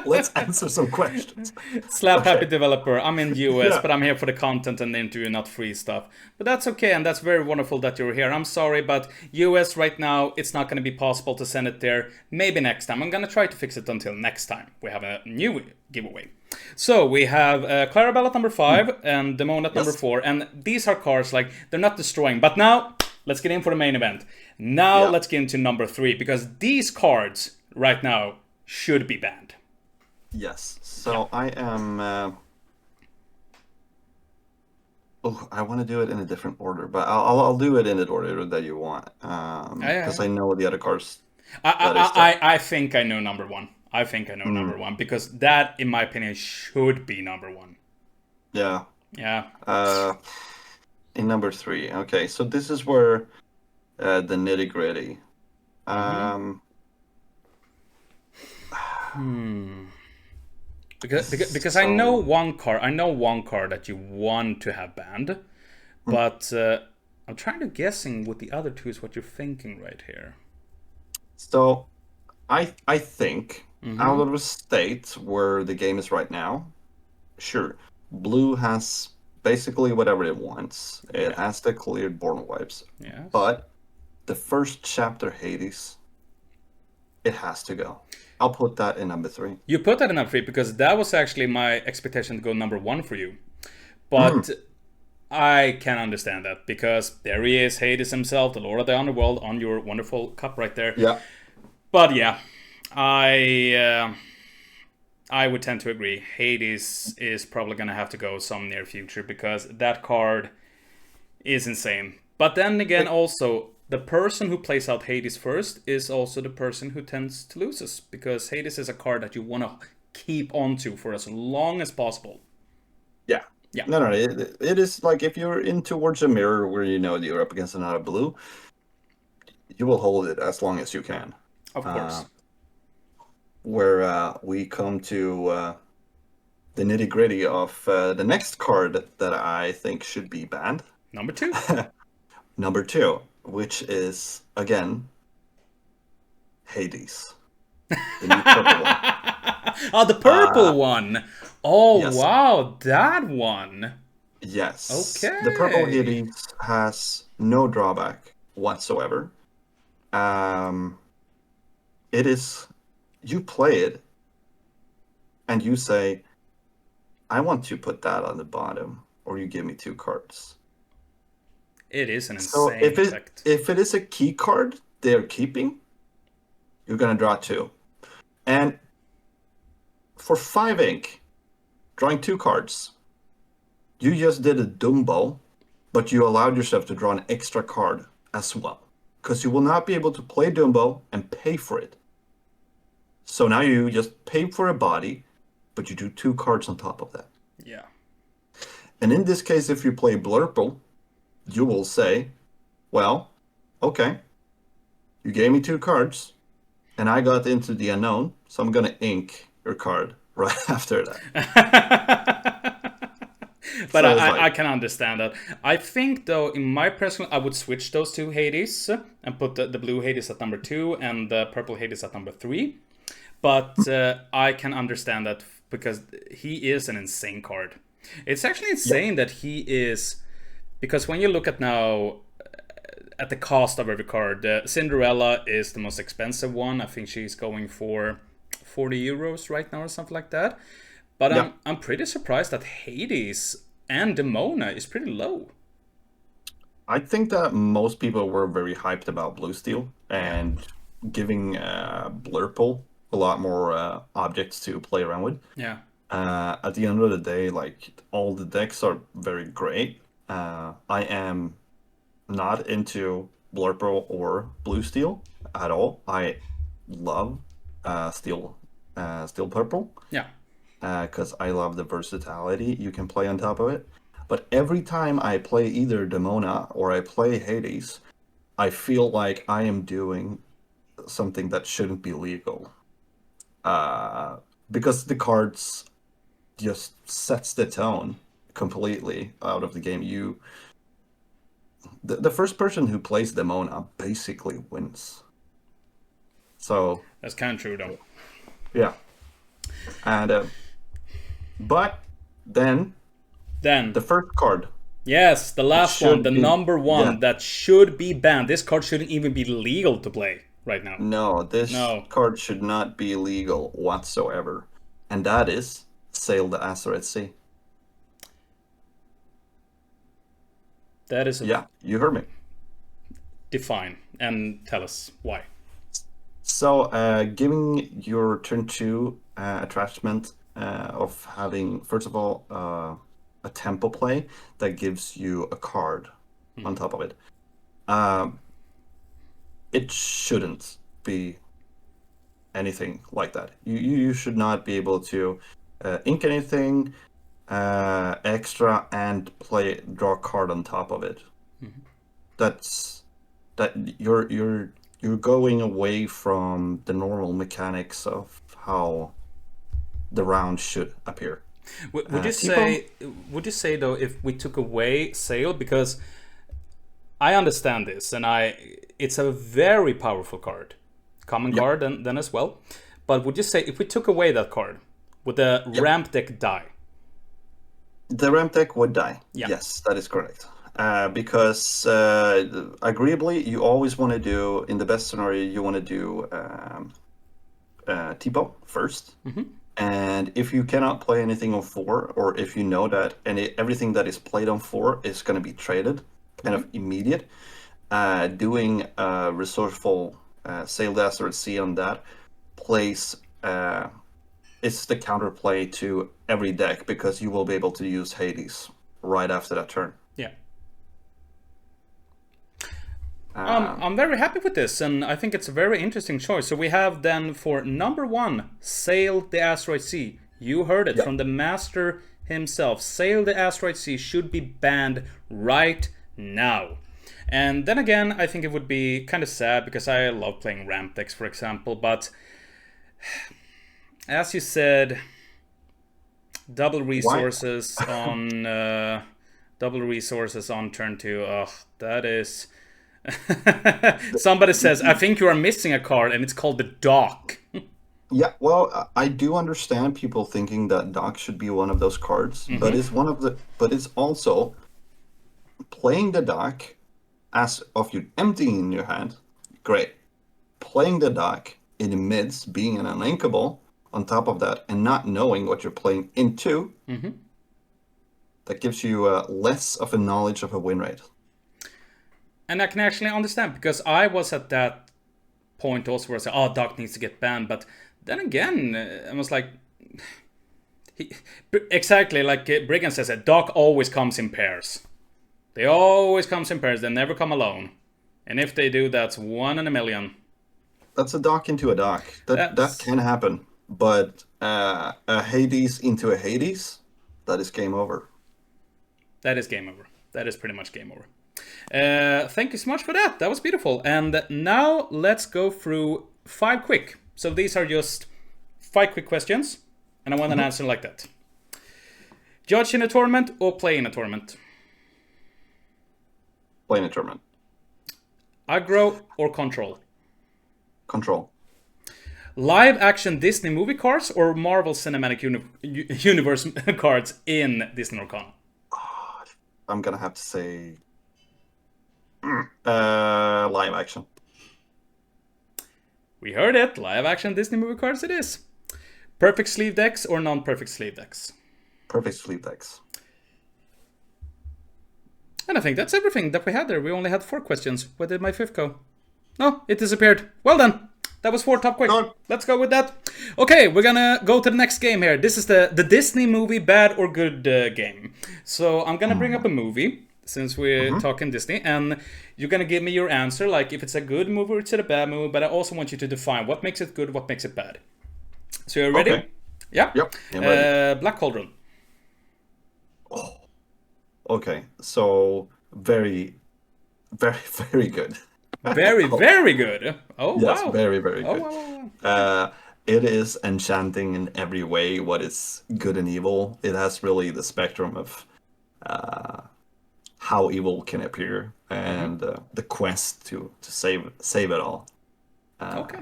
Let's answer some questions. Slap happy developer. I'm in the US, but I'm here for the content and the interview, not free stuff. But that's okay, and that's very wonderful that you're here. I'm sorry, but US right now, it's not going to be possible to send it there. Maybe next time. I'm going to try to fix it until next time. We have a new giveaway. So we have Clarabelle at number 5 and Demona at number 4. And these are cards, like, they're not destroying. But now, let's get in for the main event. Now, let's get into number 3, because these cards right now should be banned. Yes, so I am... I want to do it in a different order, but I'll do it in the order that you want. Because I know the other cards. I think I know number 1. I think I know number 1, because that, in my opinion, should be number 1. Yeah. Yeah. In number 3. Okay, so this is where the nitty-gritty. Because So, I know one card that you want to have banned, mm, but I'm trying to guessing what the other two is what you're thinking right here. so I think Mm-hmm. out of the state where the game is right now, sure, blue has basically whatever it wants. It Yeah. has the cleared born wipes, Yes. but the first chapter, Hades, it has to go. I'll put that in number three. You put that in number three because that was actually my expectation to go number one for you. Mm, But I can understand that because there he is, Hades himself, the Lord of the Underworld, on your wonderful cup right there. yeah, But yeah, I would tend to agree. Hades is probably gonna have to go some near future because that card is insane. But then again, it, also the person who plays out Hades first is also the person who tends to loses because Hades is a card that you want to keep onto for as long as possible. yeah. Yeah, No, no, it is like if you're in towards a mirror where you know you're up against another blue, you will hold it as long as you can. of Uh, course. where we come to the nitty gritty of the next card that I think should be banned. Number two. Number two, which is again Hades, the new purple one. Oh, the Uh, purple one. Oh, yes, wow, that one. yes. The purple Okay. Hades has no drawback whatsoever. Um, it is, you play it and you say, I want to put that on the bottom, or you give me two cards. It is an So insane effect. if it is a key card they're keeping, you're gonna draw two. And for 5 ink, drawing two cards, you just did a Dumbo, but you allowed yourself to draw an extra card as well. Because you will not be able to play Dumbo and pay for it. So now you just pay for a body, but you do two cards on top of that. Yeah. And in this case, if you play Blurple, you will say, well, okay, you gave me two cards, and I got into the unknown, so I'm gonna ink your card right after that. But So it's I like, can understand that. I think though, in my personal, I would switch those two Hades and put the blue Hades at number two and the purple Hades at number three. But I can understand that because he is an insane card. It's actually yeah, insane that he is because when you look at now at the cost of every card, Cinderella is the most expensive one. I think she's going for 40 euros right now or something like that. But yeah. I'm pretty surprised that Hades and Demona is pretty low. I think that most people were very hyped about Blue Steel Yeah. and giving Blurple a lot more objects to play around with. Yeah. At the end of the day, like all the decks are very great. I am not into Blurple or Blue Steel at all. I love Steel Purple Yeah. because I love the versatility you can play on top of it. But every time I play either Demona or I play Hades, I feel like I am doing something that shouldn't be legal. Uh, because the cards just sets the tone completely out of the game. The first person who plays Demona basically wins. So That's kind of true though. yeah, and but then Then, the first card yes, the that last one, the should be number yeah. one that should be banned. This card shouldn't even be legal to play right now. No, this No, card should not be legal whatsoever. And that is Sail the Asteroid Sea. that is a Yeah, you heard me. define and tell us why. So, giving your turn two attachment of having, first of all, a tempo play that gives you a card on top of it. Um, it shouldn't be anything like that. You should not be able to ink anything extra and draw a card on top of it. That's that you're you're going away from the normal mechanics of how the round should appear. Would you Tipo, say? Would you say though, if we took away sail, because I understand this, and it's a very powerful card, common yeah, card, then as well. But would you say if we took away that card, would the yeah, ramp deck die? the ramp deck would die. Yeah. Yes, that is correct. Because agreeably, you always want to do, in the best scenario, you want to do Tipo first. And if you cannot play anything on 4, or if you know that everything that is played on 4 is going to be traded kind of immediate, doing a resourceful Sailed Asteroid Sea on that plays it's the counterplay to every deck because you will be able to use Hades right after that turn. Yeah. Um, I'm very happy with this, and I think it's a very interesting choice. So we have then for number 1, Sail the Asteroid Sea. You heard it yeah, from the master himself. Sail the Asteroid Sea should be banned right now. And then again, I think it would be kind of sad because I love playing ramp decks, for example. But as you said, double why? resources on double resources on turn 2. Ugh, that is. Somebody says, I think you are missing a card, and it's called the dock. Yeah, well, I do understand people thinking that Dock should be one of those cards, but it's also playing the Dock as of you emptying your hand. Great. Playing the Dock in the midst, being an uninkable on top of that, and not knowing what you're playing into, that gives you less of a knowledge of a win rate. And I can actually understand, because I was at that point also where I said, oh, Doc needs to get banned. But then again, I was like, exactly like Brigand says, Doc always comes in pairs. They always comes in pairs. They never come alone. And if they do, that's 1 in a million. That's a Dock into a Dock. That That's can happen, but a Hades into a Hades, that is game over. that is game over. That is pretty much game over. Thank you so much for that. That was beautiful. And now let's go through 5 quick. So these are just 5 quick questions, and I want an answer like that. Judge in a tournament or play in a tournament? Playing a tournament. Aggro or control? Control. Live action Disney movie cards or Marvel Cinematic Universe cards in Disney Lorcana? I'm gonna have to say live action. We heard it. Live action Disney movie cards it is. Perfect sleeve decks or non-perfect sleeve decks? Perfect sleep decks. And I think that's everything that we had there. We only had 4 questions. Where did my 5th go? No, it disappeared. Well done. That was 4 top quick. Good. Let's go with that. Okay, we're gonna go to the next game here. This is the Disney movie bad or good game. So I'm gonna bring up a movie, since we're talking Disney, and you're gonna give me your answer, like if it's a good movie or it's a bad movie, but I also want you to define what makes it good, what makes it bad. So you're ready? Okay. Yeah? Yep. I'm ready. Black Cauldron. Okay. So very, very, very good. Very, very good. Oh, Yes, wow. very, very Oh, good. wow, wow. It is enchanting in every way. What is good and evil. It has really the spectrum of how evil can appear and the quest to save it all. Okay.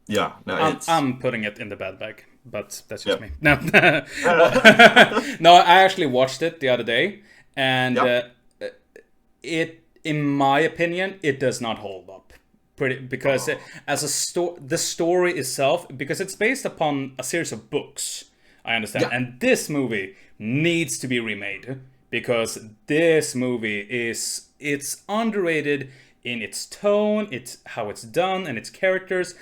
Yeah, no, I'm putting it in the bad bag, but that's just Yep. me. No, no, I actually watched it the other day, and Yep. it, in my opinion, it does not hold up. Pretty because as the story itself, because it's based upon a series of books. I understand, Yeah. and this movie needs to be remade because this movie it's underrated in its tone, it's how it's done, and its characters.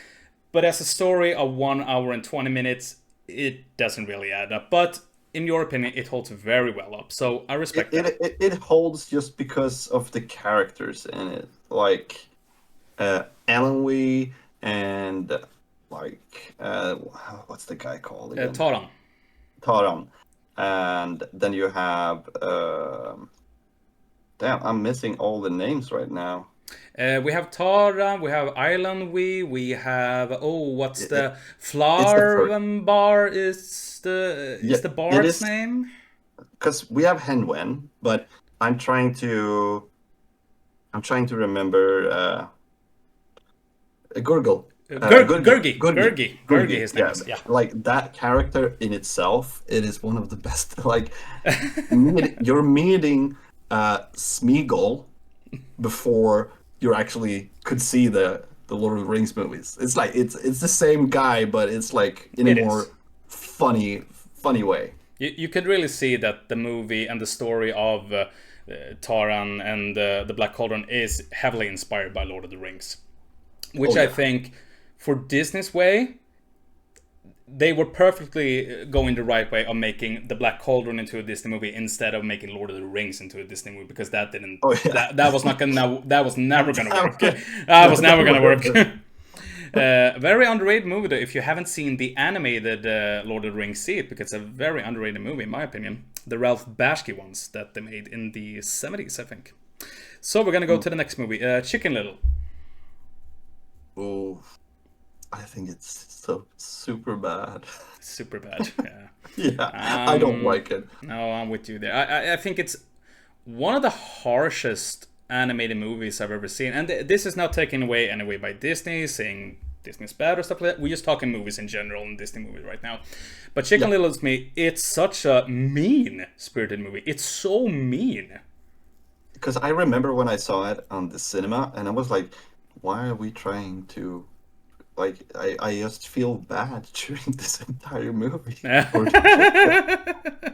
But as a story of 1 hour and 20 minutes, it doesn't really add up. But in your opinion, it holds very well up. So I respect that. It holds just because of the characters in it, like Alan Wee and like what's the guy called again? Taran. Taran. And then you have damn, I'm missing all the names right now. We have Tara, we have Island we have what's It, the it's the first. Flower Bar Yeah, is the it bard's is name? because we have Henwen, but I'm trying to I'm trying to remember Gurgle. Gurgi, Gurgi, Gurgi. Gurgi. His name Yeah, is, yeah. like that character in itself, it is one of the best. Like you're meeting Smeagol before you actually could see the Lord of the Rings movies. It's like it's the same guy, but it's like in a It is. more funny way. You could really see that the movie and the story of Taran and the Black Cauldron is heavily inspired by Lord of the Rings, Oh which I yeah. think for Disney's way, they were perfectly going the right way of making the Black Cauldron into a Disney movie instead of making Lord of the Rings into a Disney movie, because that didn't Oh yeah. that was not gonna that was never gonna work. That No, was never gonna work. no. Very underrated movie though. If you haven't seen the animated Lord of the Rings, see it, because it's a very underrated movie in my opinion. The Ralph Bakshi ones that they made in the 70s, I think. So we're gonna go to the next movie, Chicken Little. Oh, I think it's so super bad. Super bad. Yeah. Yeah, I don't like it. No, I'm with you there. I think it's one of the harshest animated movies I've ever seen. And this is not taken away anyway by Disney, saying Disney's bad or stuff like that. We're just talking movies in general and Disney movies right now. But Chicken Yeah, Little to me, it's such a mean spirited movie. It's so mean. because I remember when I saw it on the cinema, and I was like, why are we trying to like I just feel bad during this entire movie for the chicken.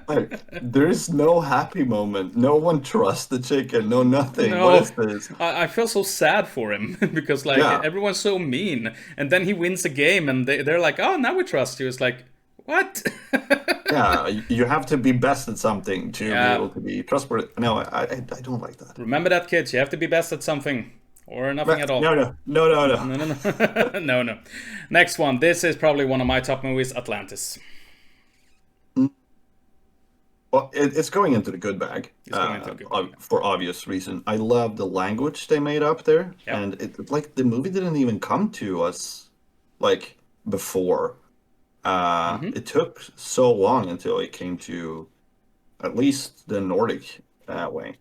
Like there is no happy moment. No one trusts the chicken. No nothing. What No, is this? I feel so sad for him because like Yeah, everyone's so mean, and then he wins a game, and they're like, "Oh, now we trust you." It's like, what? yeah. You have to be best at something to be Yeah, able to be trustworthy. No, I don't like that. remember that, kids. You have to be best at something or nothing at But all. no, no, no, no, no. No, no, no, no, no. Next one. This is probably one of my top movies, Atlantis. Well, it's going into the good bag, It's going into a good bag. for obvious reason. I love the language they made up there, Yeah. and it like the movie didn't even come to us like before. It took so long until it came to at least the Nordic way.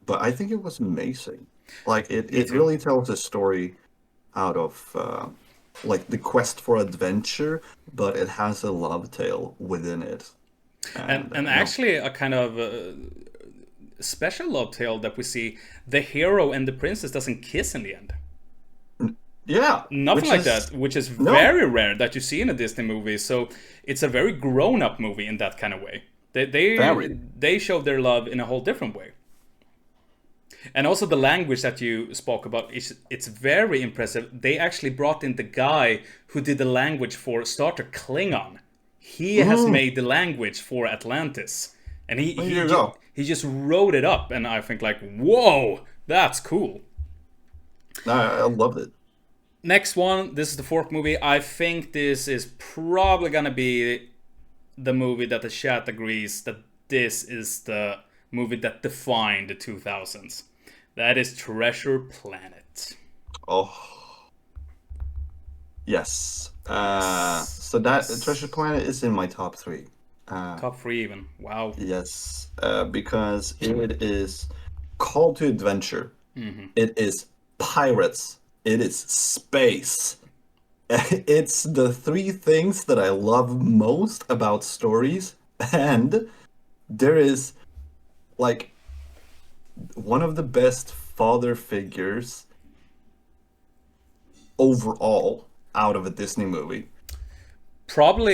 But I think it was amazing. Like Me it too. really tells a story out of like the quest for adventure, but it has a love tale within it. And And no, actually a kind of special love tale that we see. The hero and the princess doesn't kiss in the end. yeah, Nothing which like is that, which is no, very rare that you see in a Disney movie. So it's a very grown-up movie in that kind of way. very. They show their love in a whole different way. And also the language that you spoke about is it's very impressive. They actually brought in the guy who did the language for Star Trek Klingon. He has Mm, made the language for Atlantis, and there you go. he just wrote it up. And I think like, whoa, that's cool. I loved it. Next one, this is the fourth movie. I think this is probably gonna be the movie that the chat agrees that this is the movie that defined the 2000s. That is Treasure Planet. Oh, yes. Yes. So that Treasure Yes. Planet is in my top three. Top three even. Wow. Yes, because it is call to adventure. It is pirates. It is space. It's the three things that I love most about stories, and there is like one of the best father figures overall out of a Disney movie.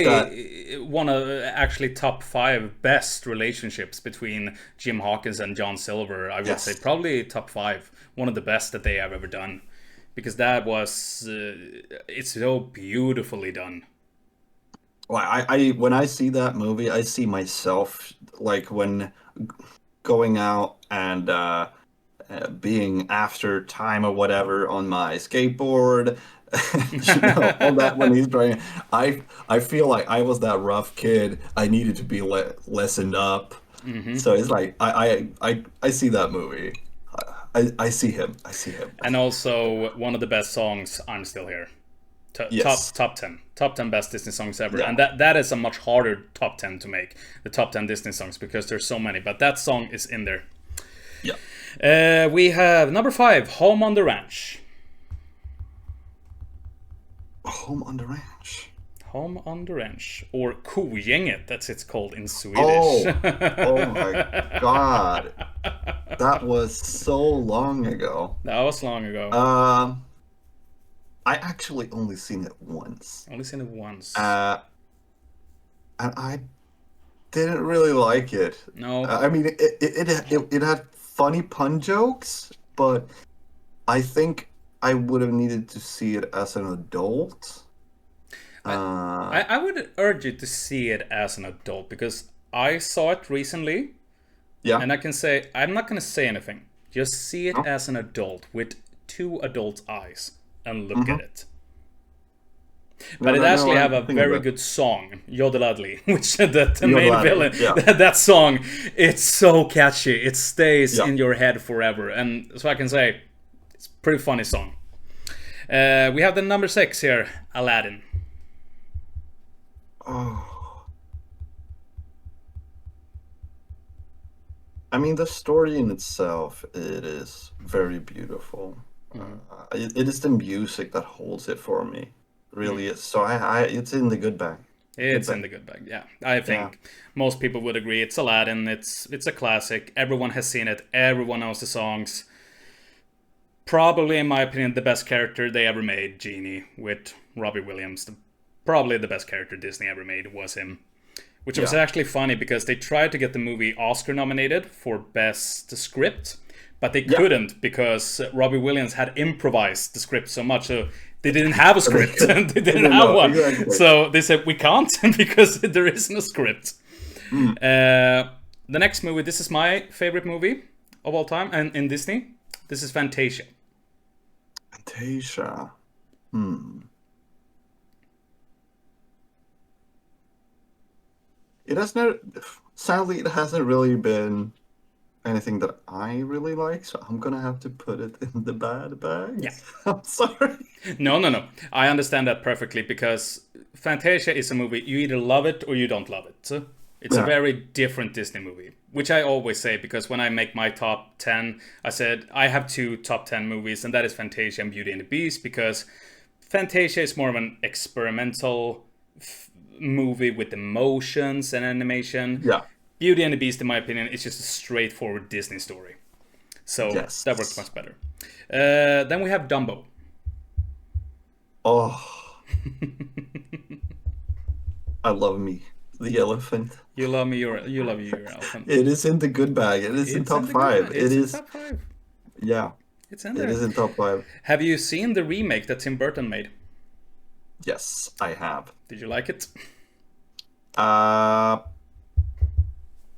That Probably one of actually top five best relationships between Jim Hawkins and John Silver. I would say yes. probably top five. One of the best that they have ever done. Because that was, it's so beautifully done. Well, I when I see that movie, I see myself like when going out and being after time or whatever on my skateboard, all that when he's driving. I feel like I was that rough kid. I needed to be lessened up. So it's like I see that movie. I see him. I see him. And also one of the best songs, "I'm Still Here." Yes. Top 10 best Disney songs ever, Yeah. and that is a much harder top 10 to make, the top 10 Disney songs, because there's so many, but that song is in there. Yeah. We have number 5, "Home on the Ranch." Home on the Ranch. Home on the Ranch, or Kogänget, that's it's called in Swedish. Oh, oh my God. That was so long ago. That was long ago. Um, I actually only seen it once. Only seen it once. And I didn't really like it. No. I mean, it had funny pun jokes, but I think I would have needed to see it as an adult. I would urge you to see it as an adult, because I saw it recently, Yeah. and I can say, I'm not going to say anything. Just see it Oh. as an adult with 2 adult eyes and look at it. But it actually have a very good song, Yodeladli, which the main Yodeladli, villain. yeah. That song, it's so catchy. It stays Yeah. in your head forever. And so I can say, it's a pretty funny song. We have the number 6 here, Aladdin. Oh. I mean, the story in itself, it is very beautiful. It is the music that holds it for me. Really is. So it's in the good bag. It's Good in bag. the good bag, yeah. I think most people would agree. It's Aladdin. It's a classic. Everyone has seen it. Everyone knows the songs. Probably, in my opinion, the best character they ever made, Genie, with Robbie Williams. Probably the best character Disney ever made was him. Which was Yeah. actually funny, because they tried to get the movie Oscar nominated for best script, but they Yeah. couldn't, because Robbie Williams had improvised the script so much, so they didn't have a script. They didn't have No, one. exactly. So they said, we can't, because there is no script. The next movie, this is my favorite movie of all time, and in Disney, this is Fantasia. Fantasia. It has not. Sadly, it hasn't really been anything that I really like, so I'm gonna have to put it in the bad bag. Yeah. I'm sorry. No. I understand that perfectly, because Fantasia is a movie, you either love it or you don't love it. It's a Yeah. very different Disney movie, which I always say, because when I make my top 10, I said I have 2 top 10 movies, and that is Fantasia and Beauty and the Beast, because Fantasia is more of an experimental movie with emotions and animation. Yeah. Beauty and the Beast, in my opinion, is just a straightforward Disney story. So Yes. that works much better. Then we have Dumbo. Oh, I love me, the elephant. You love me, you love your elephant. It is in the good bag. It is in top five. It's It in is. top 5. Yeah. It's in It there. is in top five. Have you seen the remake that Tim Burton made? Yes, I have. Did you like it? Uh,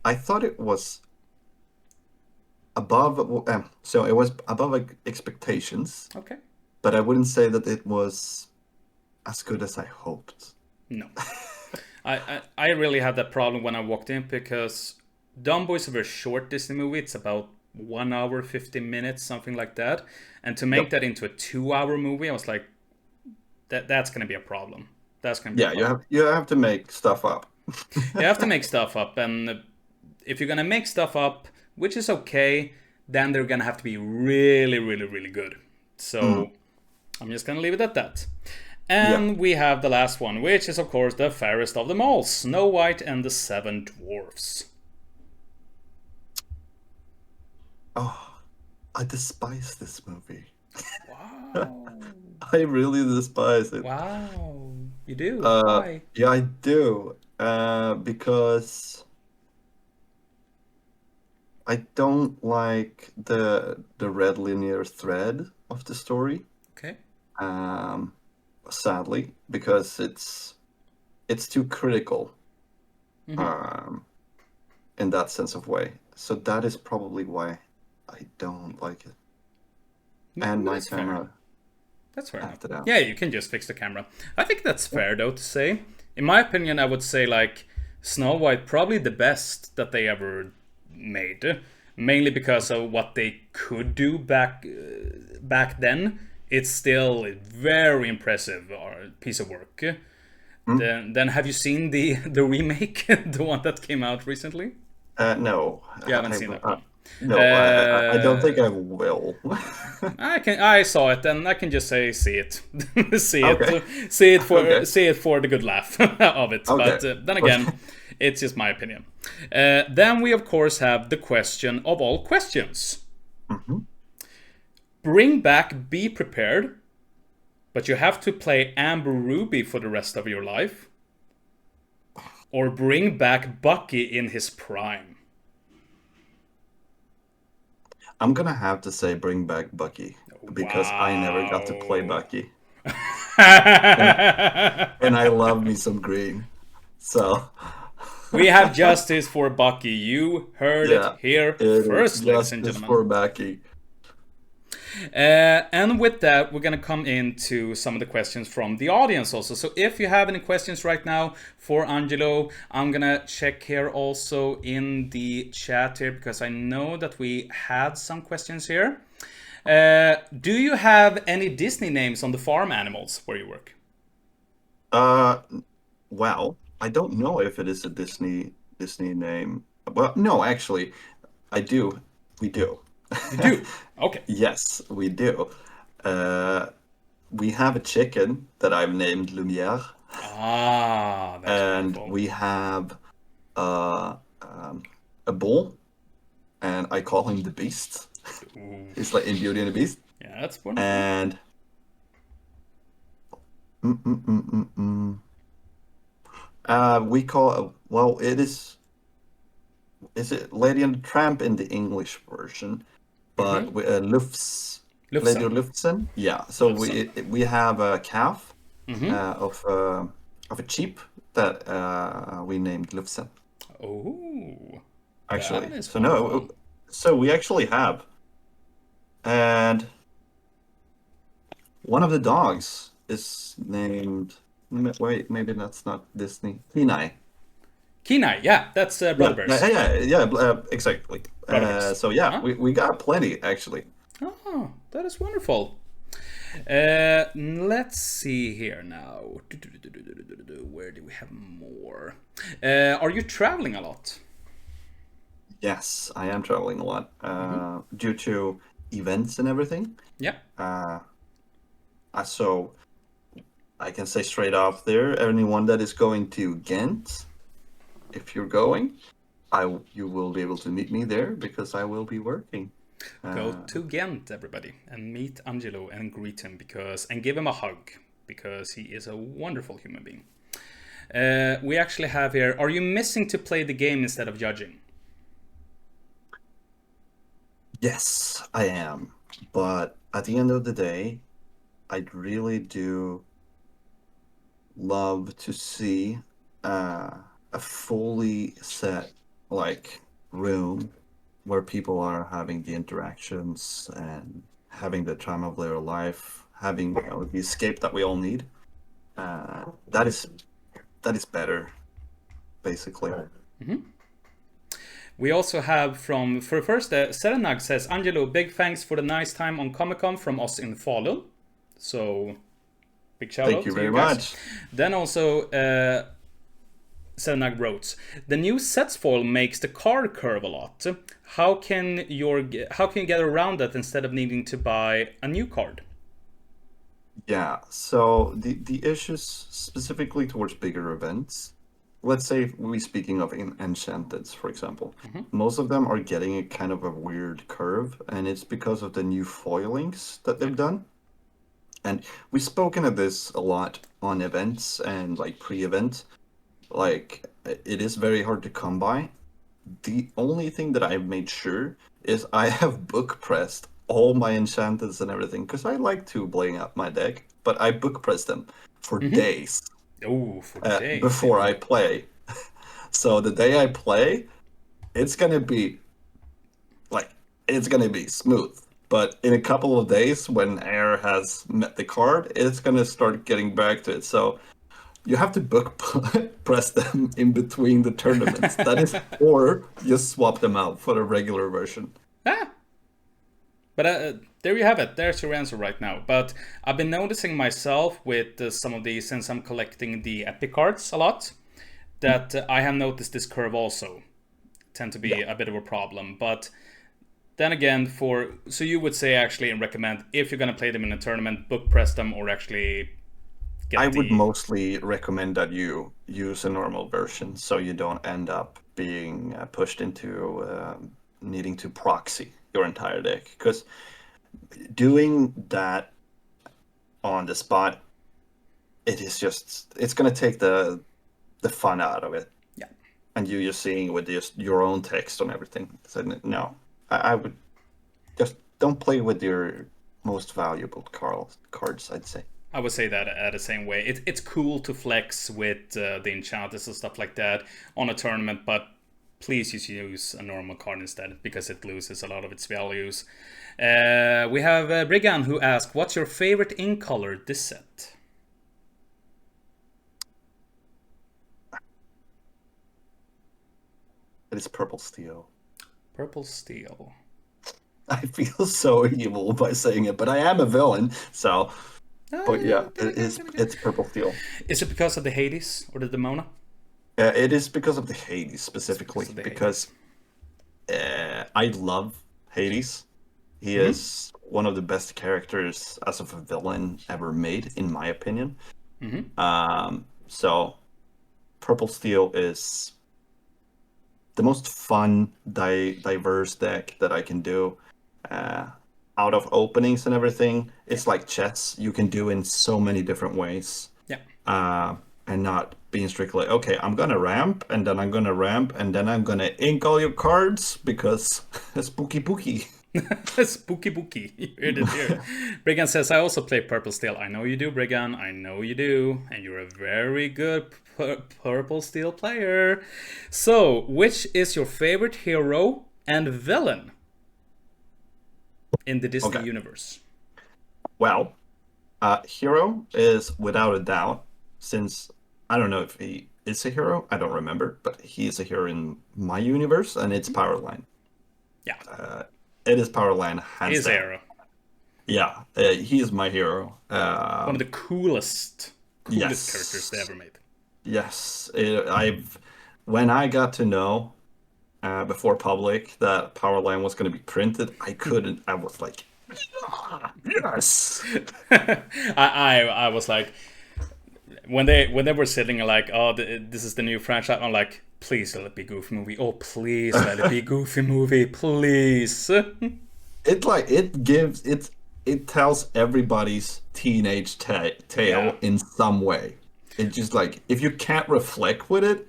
I thought it was above. So it was above expectations, Okay. but I wouldn't say that it was as good as I hoped. No. I really had that problem when I walked in, because Dumbo is a very short Disney movie. It's about 1 hour, 50 minutes, something like that. And to make Yep. that into a 2-hour movie, I was like, that's going to be a problem. That's going to be a Yeah, problem. you have to make stuff up. You have to make stuff up, and if you're gonna make stuff up, which is okay, then they're gonna have to be really, really, really good. So I'm just gonna leave it at that. And we have the last one, which is of course the fairest of them all, Snow White and the Seven Dwarfs. Oh, I despise this movie. Wow. I really despise it. Wow. You do? Why? Yeah, I do. Because I don't like the red linear thread of the story. Okay. Sadly, because it's too critical. In that sense of way. So that is probably why I don't like it. And my That's fair. camera That's fair enough. after that. Yeah, you can just fix the camera. I think that's fair though to say. In my opinion, I would say like Snow White probably the best that they ever made. mainly because of what they could do back then. It's still a very impressive piece of work. Hmm? Then have you seen the remake, the one that came out recently? No, You haven't seen that one. no, I don't think Uh, I will. I saw it and I can just say see it, Okay, okay, see it for the good laugh of it. okay, But then okay. again, it's just my opinion. Then we of course have the question of all questions. Mhm. Bring back Be Prepared, but you have to play Amber Ruby for the rest of your life, or bring back Bucky in his prime. I'm gonna have to say bring back Bucky because I never got to play Wow. Bucky, and and I love me some green. So We have justice for Bucky. You heard it yeah, here it is first, ladies and justice for gentlemen. Bucky. And with that, we're going to come into some of the questions from the audience also. So if you have any questions right now for Angelo, I'm going to check here also in the chat here because I know that we had some questions here. Do you have any Disney names on the farm animals where you work? Uh, well, I don't know if it is a Disney name. Well, no, actually, I do. We do. You do. Okay. Yes, we do. Uh, we have a chicken that I've named Lumiere, Ah, that's and wonderful. we have uh, um, a bull, and I call him the Beast. Ooh. He's like in Beauty and the Beast. Yeah, that's wonderful. And mm, mm, mm, mm, mm. We call well, it is it Lady and the Tramp in the English version, Mm-hmm. but Lady Lufsen. Lufsen. Yeah, so Lufsen. we have a calf Mm-hmm. of a sheep that we named Lufsen, Oh, that actually. is So no, wonderful. so we actually have, and one of the dogs is named. Wait, maybe that's not Disney. Kenai. Kenai, yeah, that's Brother Yeah, Bears. exactly. Brother Bears. So yeah, Huh? we got plenty actually. Oh, that is wonderful. Let's see here now. Where do we have more? Are you traveling a lot? Yes, I am traveling a lot Mm-hmm. due to events and everything. Yeah. Uh, so I can say straight off there, anyone that is going to Ghent, if you're going, you will be able to meet me there because I will be working. Go Uh, to Ghent, everybody, and meet Angelo and greet him and give him a hug because he is a wonderful human being. We actually have here. Are you missing to play the game instead of judging? yes, I am, but at the end of the day, I really do love to see uh, a fully set like room where people are having the interactions and having the time of their life, having the escape that we all need. Uh, that is that is better, basically. We also have for first, Serenag says, Angelo, big thanks for the nice time on Comic Con from us in Falun. So, big shout Thank out you to you very guys. much. Then also, Serenag wrote, the new sets foil makes the card curve a lot. How can you get around that instead of needing to buy a new card? Yeah, so the issues specifically towards bigger events, let's say we speaking of Enchanteds, for example, most of them are getting a kind of a weird curve, and it's because of the new foilings that Yeah. they've done. And we've spoken of this a lot on events and like pre-event. Like it is very hard to come by. The only thing that I've made sure is I have book pressed all my enchantments and everything because I like to bling up my deck, but I book press them for Mm-hmm. days Oh, for days, before yeah. I play. So the day I play, it's gonna be like it's gonna be smooth. But in a couple of days, when air has met the card, it's gonna start getting back to it. So you have to book press them in between the tournaments. That is, or just swap them out for the regular version. Ah, but there you have it. There's your answer right now. But I've been noticing myself with some of these, since I'm collecting the epic cards a lot, that I have noticed this curve also tend to be Yeah, a bit of a problem. But then again, so you would say actually and recommend if you're gonna play them in a tournament, book press them or actually I get would the mostly recommend that you use a normal version so you don't end up being pushed into needing to proxy your entire deck. Because doing that on the spot, it's gonna take the fun out of it, yeah. and you just seeing with just your own text on everything. So no, I would just don't play with your most valuable cards. I'd say. I would say that the same way. It's cool to flex with the enchanters and stuff like that on a tournament, but please just use a normal card instead because it loses a lot of its values. We have Brigand who asked, "What's your favorite ink color this set?" It is purple steel. Purple steel. I feel so evil by saying it, but I am a villain, so. But yeah, it's purple steel. Is it because of the Hades or the Demona? It is because of the Hades It's specifically, because of the because Hades. I love Hades. He Mm-hmm. is one of the best characters as of a villain ever made, in my opinion. Mm-hmm. So Purple Steel is the most fun, diverse deck that I can do. Uh, Out of openings and everything, Yeah. it's like chess. You can do in so many different ways. Yeah. uh, and not being strictly okay. I'm gonna ramp, and then I'm gonna ramp, and then I'm gonna ink all your cards because spooky pooky. Spooky booky. You heard it here. Brigand says, I also play Purple Steel. I know you do, Brigand. I know you do. And you're a very good Purple Steel player. So, which is your favorite hero and villain in the Disney Okay, universe? well, hero is without a doubt, since I don't know if he is a hero. I don't remember, but he is a hero in my universe, and it's Powerline. Yeah, Uh, it is Powerline, hands his down. era. Yeah, he is my hero. One of the coolest characters they Yes, ever made. yes. I've when I got to know before public that Powerline was going to be printed, I couldn't. I was like, "Ah, yes, I was like, when they were sitting like, oh, this is the new franchise. I'm like, please let it be Goofy movie. Oh, please let it be Goofy movie, please. it tells everybody's teenage Yeah, tale in some way. It just like if you can't reflect with it,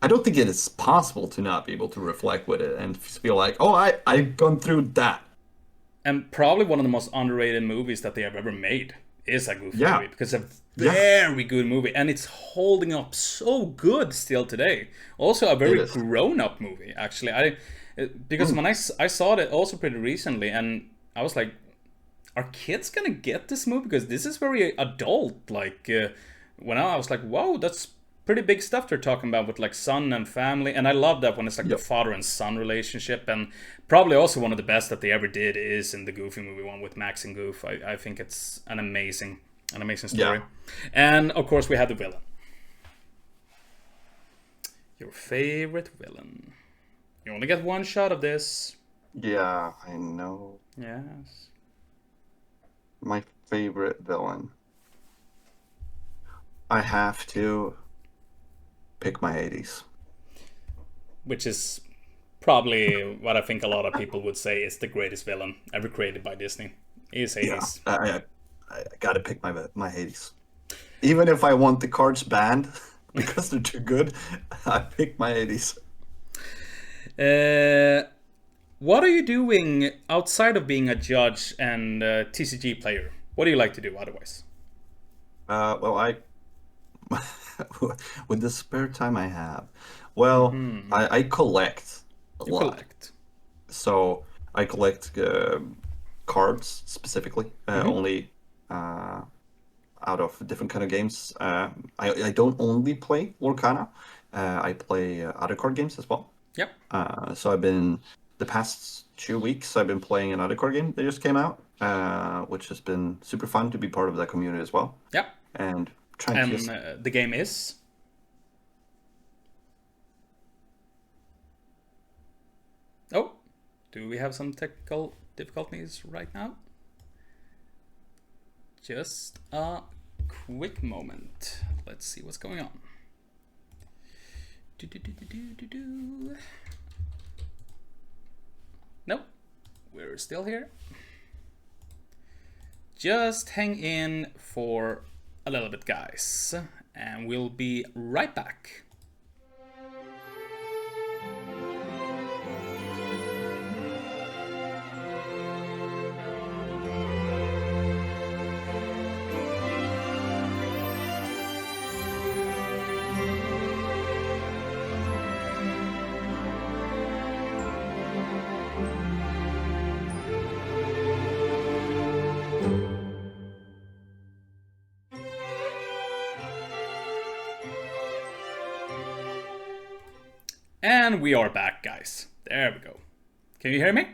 I don't think it is possible to not be able to reflect with it and feel like, oh, I've gone through that. and probably one of the most underrated movies that they have ever made is a Goofy Yeah, movie because it's a yeah, very good movie and it's holding up so good still today. Also, a it very is. grown-up movie actually. Because Mm, when I saw it also pretty recently and I was like, are kids gonna get this movie because this is very adult, like when I was like, whoa, that's pretty big stuff they're talking about with like son and family, and I love that when it's like the yep. father and son relationship. And probably also one of the best that they ever did is in the Goofy movie one with Max and Goof. I think it's an amazing Yeah. story. And of course we had the villain, your favorite villain. You only get one shot of this. Yeah, I know. Yes. My favorite villain. I have to pick my 80s. Which is probably what I think a lot of people would say is the greatest villain ever created by Disney. Is Yeah, Hades. I gotta pick my 80s. Even if I want the cards banned because they're too good, I pick my 80s. Uh, what are you doing outside of being a judge and TCG player? What do you like to do otherwise? Well, I with the spare time I have, well, Hmm. I collect a You lot. collect. So I collect cards specifically. Hmm. Only uh, out of different kind of games. I don't only play Lorcana. I play other card games as well. Yep. So I've been the past 2 weeks. I've been playing another card game that just came out, which has been super fun to be part of that community as well. Yep. And trying to And just the game is. Oh, do we have some technical difficulties right now? Just a quick moment. Let's see what's going on. Nope, we're still here. Just hang in for a little bit, guys, and we'll be right back. And we are back, guys. There we go. Can you hear me?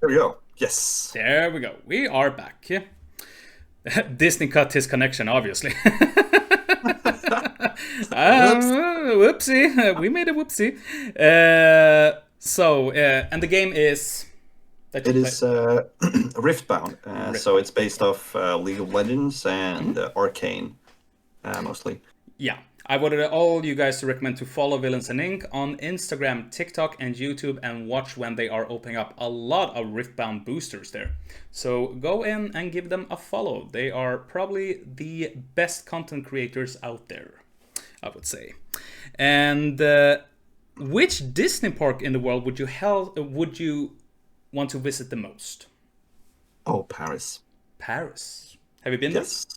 there we go. Yes. There we go. We are back. Disney cut his connection, obviously. Whoopsie. We made a whoopsie. And the game is... It is Riftbound. So it's based off League of Legends and Arcane, mostly. Yeah. I would all you guys to recommend to follow Villains and Ink on Instagram, TikTok, and YouTube, and watch when they are opening up a lot of Riftbound boosters there. So go in and give them a follow. They are probably the best content creators out there, I would say. And which Disney park in the world would you want to visit the most? Oh, Paris. Paris. Have you been there? Yes.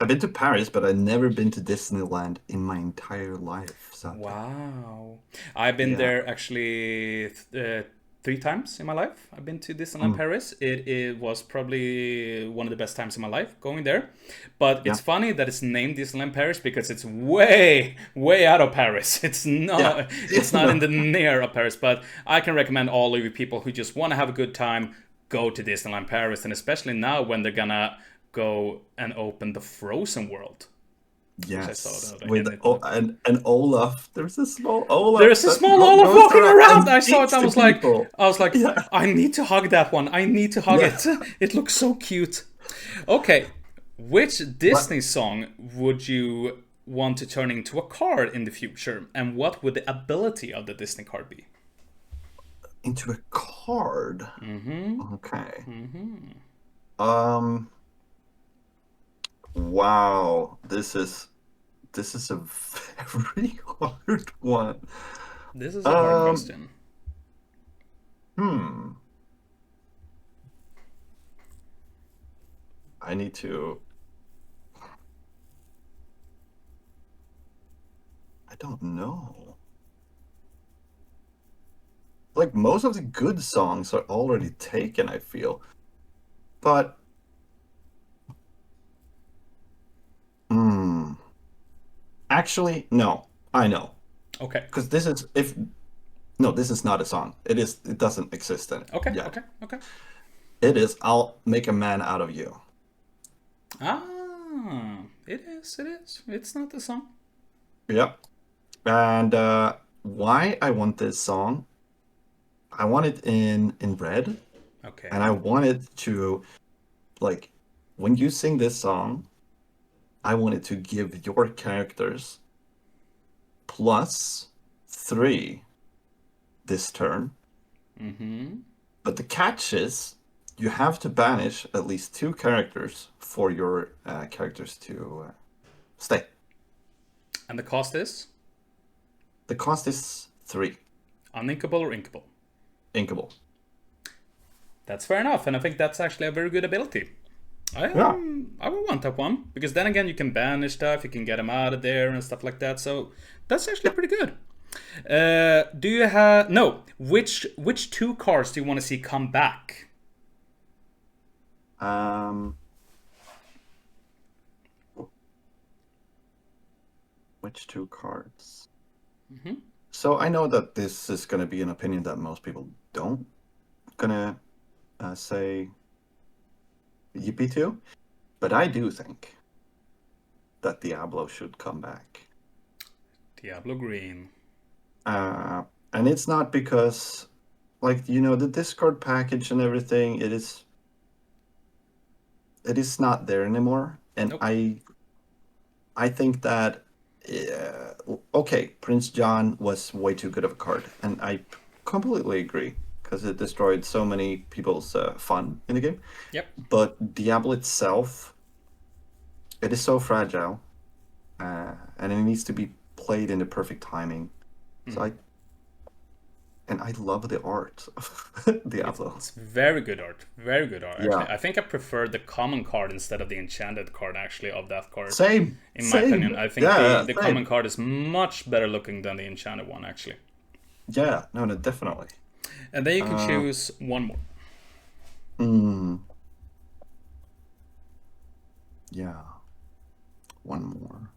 I've been to Paris, but I've never been to Disneyland in my entire life. So. Wow. I've been there actually 3 times in my life. I've been to Disneyland Paris. It was probably one of the best times in my life going there. But it's funny that it's named Disneyland Paris because it's way, way out of Paris. It's not it's not in the near of Paris. But I can recommend all of you people who just want to have a good time, go to Disneyland Paris. And especially now when they're gonna go and open the Frozen World. Yes, with and Olaf. There's a small Olaf. There's a small Olaf walking around. I saw it. I was like, I need to hug that one. I need to hug it. It looks so cute. Okay, which Disney song would you want to turn into a card in the future, and what would the ability of the Disney card be? Into a card. Okay. Wow, this is a very hard one. This is a hard question. I need to. I don't know. Like most of the good songs are already taken, I feel. But actually, no. I know. Okay. Because this is this is not a song. It doesn't exist in it. Okay. Yet. Okay. It is I'll Make a Man Out of You. It is. It's not the song. Yep. And why I want this song, I want it in red. Okay. And I wanted to, like, when you sing this song, I wanted to give your characters +3 this turn. But the catch is you have to banish at least 2 characters for your characters to stay. And the cost is? The cost is 3. Uninkable or inkable? Inkable. That's fair enough, and I think that's actually a very good ability. I would want that one, because then again you can banish stuff, you can get them out of there and stuff like that, so that's actually pretty good. Do you have... No, which 2 cards do you want to see come back? fetch 2 cards. Mm-hmm. So I know that this is going to be an opinion that most people don't gonna say yippee to, but I do think that Diablo should come back. Diablo Green. And it's not because, like, the Discord package and everything, it is not there anymore. And Nope. I think that okay, Prince John was way too good of a card, and I completely agree because it destroyed so many people's fun in the game. Yep. But Diablo itself, it is so fragile, and it needs to be played in the perfect timing. So I love the art of Diablo. It's very good art. Very good art, actually. Yeah. I think I prefer the common card instead of the enchanted card, actually, of that card. Same. In my Same. opinion, I think Yeah, the same. common card is much better looking than the enchanted one, actually. Yeah. No, definitely. And then you can choose one more. Yeah. One more.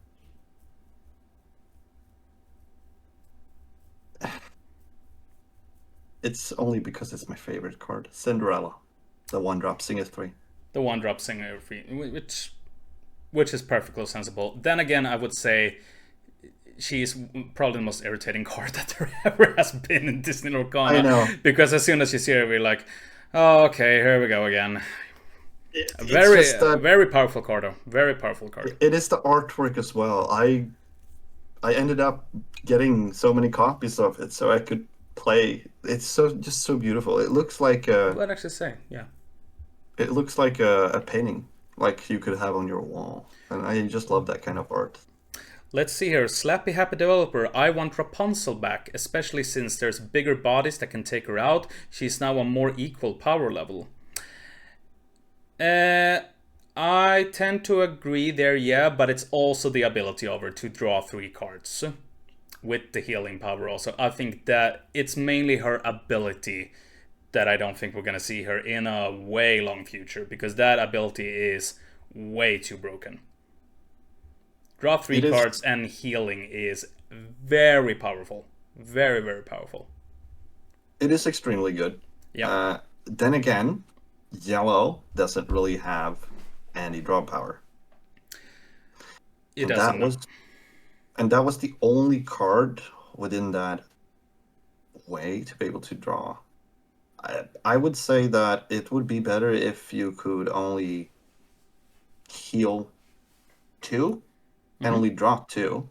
It's only because it's my favorite card. Cinderella. The 1-drop Singer 3. The one drop singer, which is perfectly sensible. Then again, I would say she's probably the most irritating card that there ever has been in Disney Lorcana. I know. Because as soon as you see her, we're like, oh, okay, here we go again. Very powerful card, though. Very powerful card. It is the artwork as well. I ended up getting so many copies of it so I could play. It's just so beautiful. It looks like I'd actually say, yeah. It looks like a painting, like you could have on your wall, and I just love that kind of art. Let's see here. Slappy Happy Developer. I want Rapunzel back, especially since there's bigger bodies that can take her out. She's now a more equal power level. I tend to agree there, yeah, but it's also the ability of her to draw 3 cards with the healing power also. I think that it's mainly her ability that I don't think we're going to see her in a way long future, because that ability is way too broken. Draw 3 cards and healing is very powerful. Very, very powerful. It is extremely good. Yeah. Then again, yellow doesn't really have any draw power. It doesn't. And that was the only card within that way to be able to draw. I would say that it would be better if you could only heal 2 and only draw 2,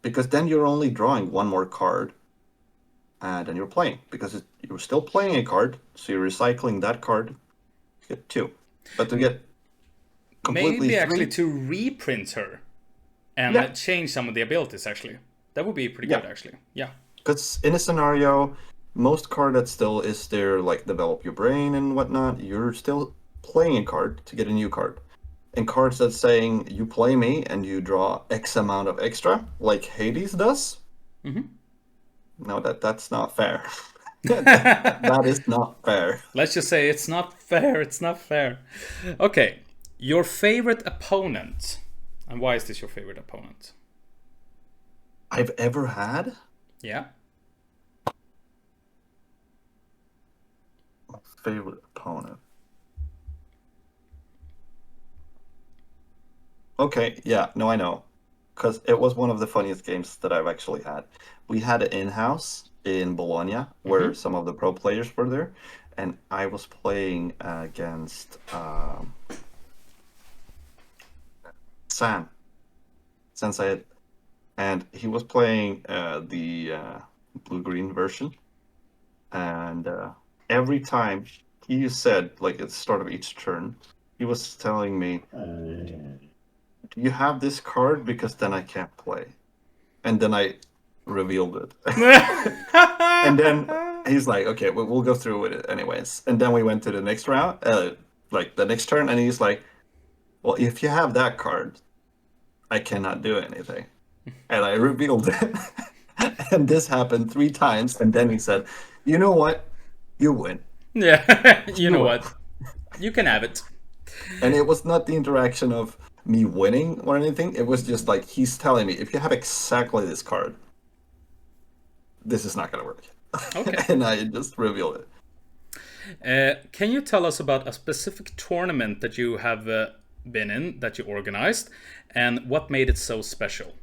because then you're only drawing 1 more card, and then you're playing, because you're still playing a card, so you're recycling that card to get 2. But to get completely maybe 3, actually to reprint her and change some of the abilities, actually. That would be pretty good, actually. Yeah. Because in a scenario, most card that still is there, like develop your brain and whatnot, you're still playing a card to get a new card. And cards that's saying you play me and you draw X amount of extra, like Hades does. No, that's not fair. That is not fair. Let's just say it's not fair. It's not fair. Okay, your favorite opponent, and why is this your favorite opponent? I've ever had? Yeah. My favorite opponent. Okay, yeah, no, I know. Because it was one of the funniest games that I've actually had. We had it in-house in Bologna, where some of the pro players were there, and I was playing against Sensei, and he was playing the blue-green version, and every time he said, like at the start of each turn, he was telling me, do you have this card? Because then I can't play. And then I revealed it. And then he's like, okay, we'll go through with it anyways. And then we went to the next round, like the next turn, and he's like, well, if you have that card, I cannot do anything. And I revealed it. And this happened 3 times. And then he said, you know what? You win. Yeah, you know what? You can have it. And it was not the interaction of me winning or anything. It was just like he's telling me, if you have exactly this card, this is not going to work. Okay. And I just revealed it. Can you tell us about a specific tournament that you have been in, that you organized, and what made it so special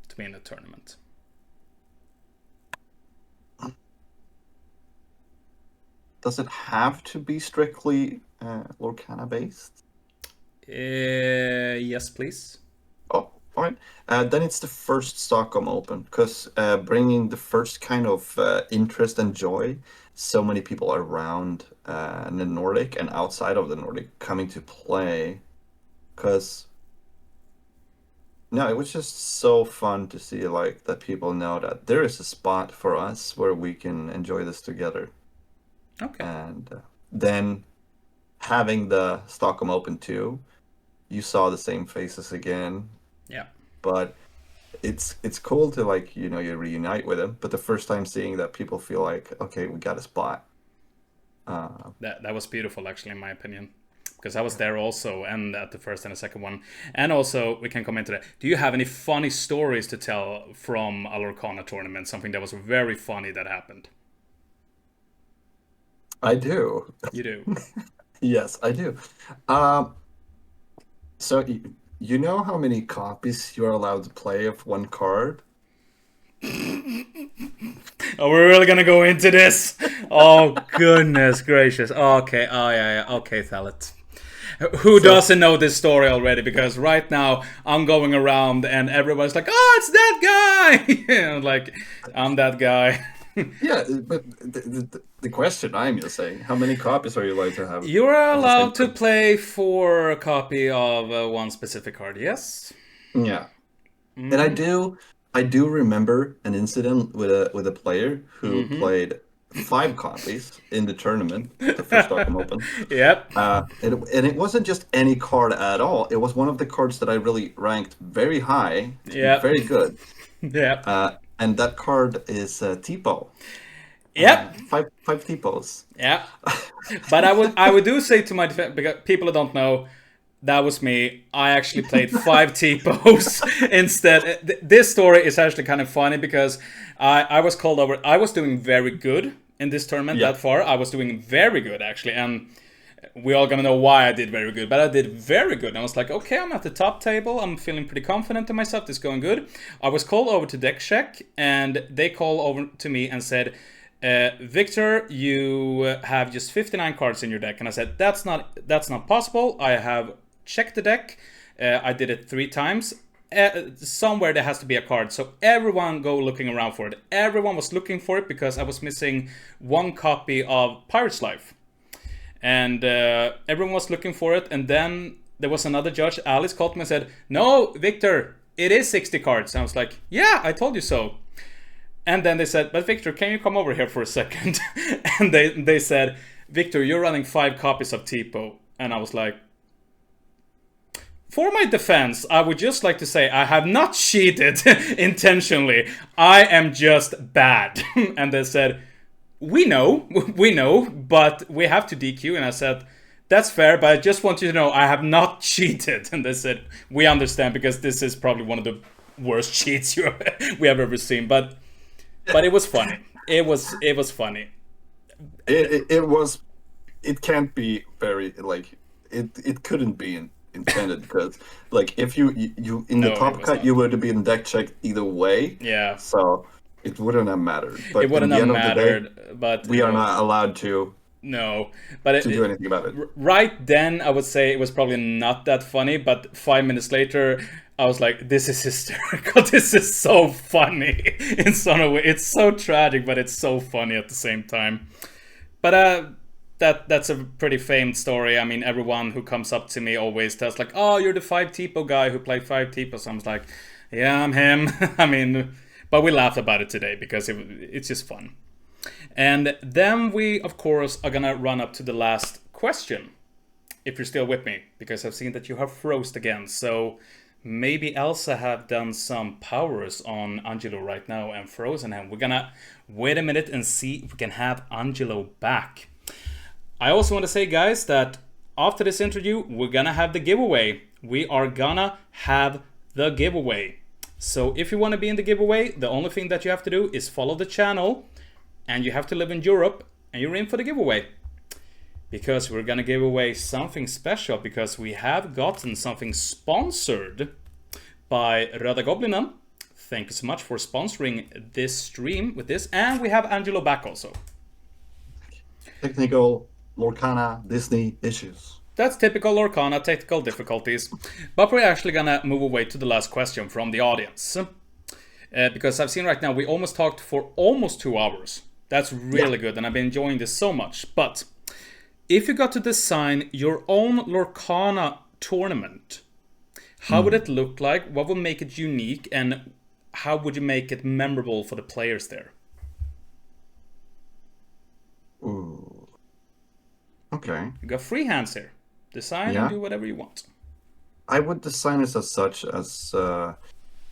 to be in a tournament? Does it have to be strictly Lorcana based? Yes, please. Oh, all right. Then it's the first Stockholm Open, because bringing the first kind of interest and joy, so many people around the Nordic and outside of the Nordic coming to play, because no, it was just so fun to see like that people know that there is a spot for us where we can enjoy this together. Okay. And then having the Stockholm Open too, you saw the same faces again, Yeah. but it's cool to like you reunite with them. But the first time seeing that people feel like, okay, we got a spot. That was beautiful, actually, in my opinion, because I was there also, and at the first and the second one. And also, we can come into that. Do you have any funny stories to tell from a Lorcana tournament? Something that was very funny that happened? I do. You do. Yes, I do. Um, so you know how many copies you're allowed to play of one card? Oh, we're really gonna go into this? Oh, goodness gracious. Okay, oh, yeah. Okay, tell it. Who So doesn't know this story already? Because right now I'm going around and everyone's like, "Oh, it's that guy!" And like, I'm that guy. yeah, but the question I'm just saying, how many copies are you allowed to have You're of the same allowed to card? play for a copy of one specific card, yes? Yeah. And Mm-hmm. I do remember an incident with a player who Mm-hmm. played 5 copies in the tournament, the first Stockholm Open. Yep. And it wasn't just any card at all. It was one of the cards that I really ranked very high to be Yep. very good. Yep. And that card is Tipo. Yep. Five Tipos. Yeah. But I would do say to my defense, because people who don't know, that was me. I actually played 5 T-pose instead. This story is actually kind of funny because I was called over. I was doing very good in this tournament Yeah. that far. I was doing very good, actually. And we all gonna know why I did very good, but I did very good. I was like, okay, I'm at the top table. I'm feeling pretty confident in myself. This is going good. I was called over to deck check, and they called over to me and said, Victor, you have just 59 cards in your deck. And I said, that's not possible. I have checked the deck. I did it 3 times. Somewhere there has to be a card, so everyone go looking around for it. Everyone was looking for it because I was missing 1 copy of Pirate's Life, and everyone was looking for it. And then there was another judge, Alice, called me and said, "No, Victor, it is 60 cards." And I was like, "Yeah, I told you so." And then they said, "But Victor, can you come over here for a second?" And they said, "Victor, you're running 5 copies of Tipo." And I was like, for my defense, I would just like to say I have not cheated intentionally. I am just bad. And they said, we know, but we have to DQ. And I said, that's fair, but I just want you to know I have not cheated. And they said, we understand, because this is probably one of the worst cheats we have ever seen. But it was funny. It was funny. It was. It can't be very like it couldn't be intended, because like if you in the No, it top was cut not. you would have been deck checked either way, Yeah, so it wouldn't have mattered. it But in wouldn't the have end of the day, mattered, but we are not allowed no. But to do anything about it. right then, I would say it was probably not that funny. But 5 minutes later, I was like, "This is hysterical. This is so funny." In some way, it's so tragic, but it's so funny at the same time. But that's a pretty famed story. I mean, everyone who comes up to me always tells like, "Oh, you're the 5 Tipo guy who played 5 Tipos." So I'm like, "Yeah, I'm him." I mean, but we laughed about it today because it's just fun. And then we, of course, are gonna run up to the last question. If you're still with me, because I've seen that you have frozen again. So maybe Elsa have done some powers on Angelo right now and frozen him. We're gonna wait a minute and see if we can have Angelo back. I also want to say, guys, that after this interview, we're gonna have the giveaway we are gonna have the giveaway. So if you want to be in the giveaway, the only thing that you have to do is follow the channel, and you have to live in Europe, and you're in for the giveaway. Because we're gonna give away something special, because we have gotten something sponsored by Röda Goblinen. Thank you so much for sponsoring this stream with this. And we have Angelo back also. Technical Lorcana Disney issues. That's typical Lorcana, technical difficulties. But we're actually gonna move away to the last question from the audience. Because I've seen right now we almost talked for almost 2 hours. That's really good, and I've been enjoying this so much. But if you got to design your own Lorcana tournament, how would it look like? What would make it unique? And how would you make it memorable for the players there? Ooh. Okay. You got free hands here. Design and do whatever you want. I would design it as such as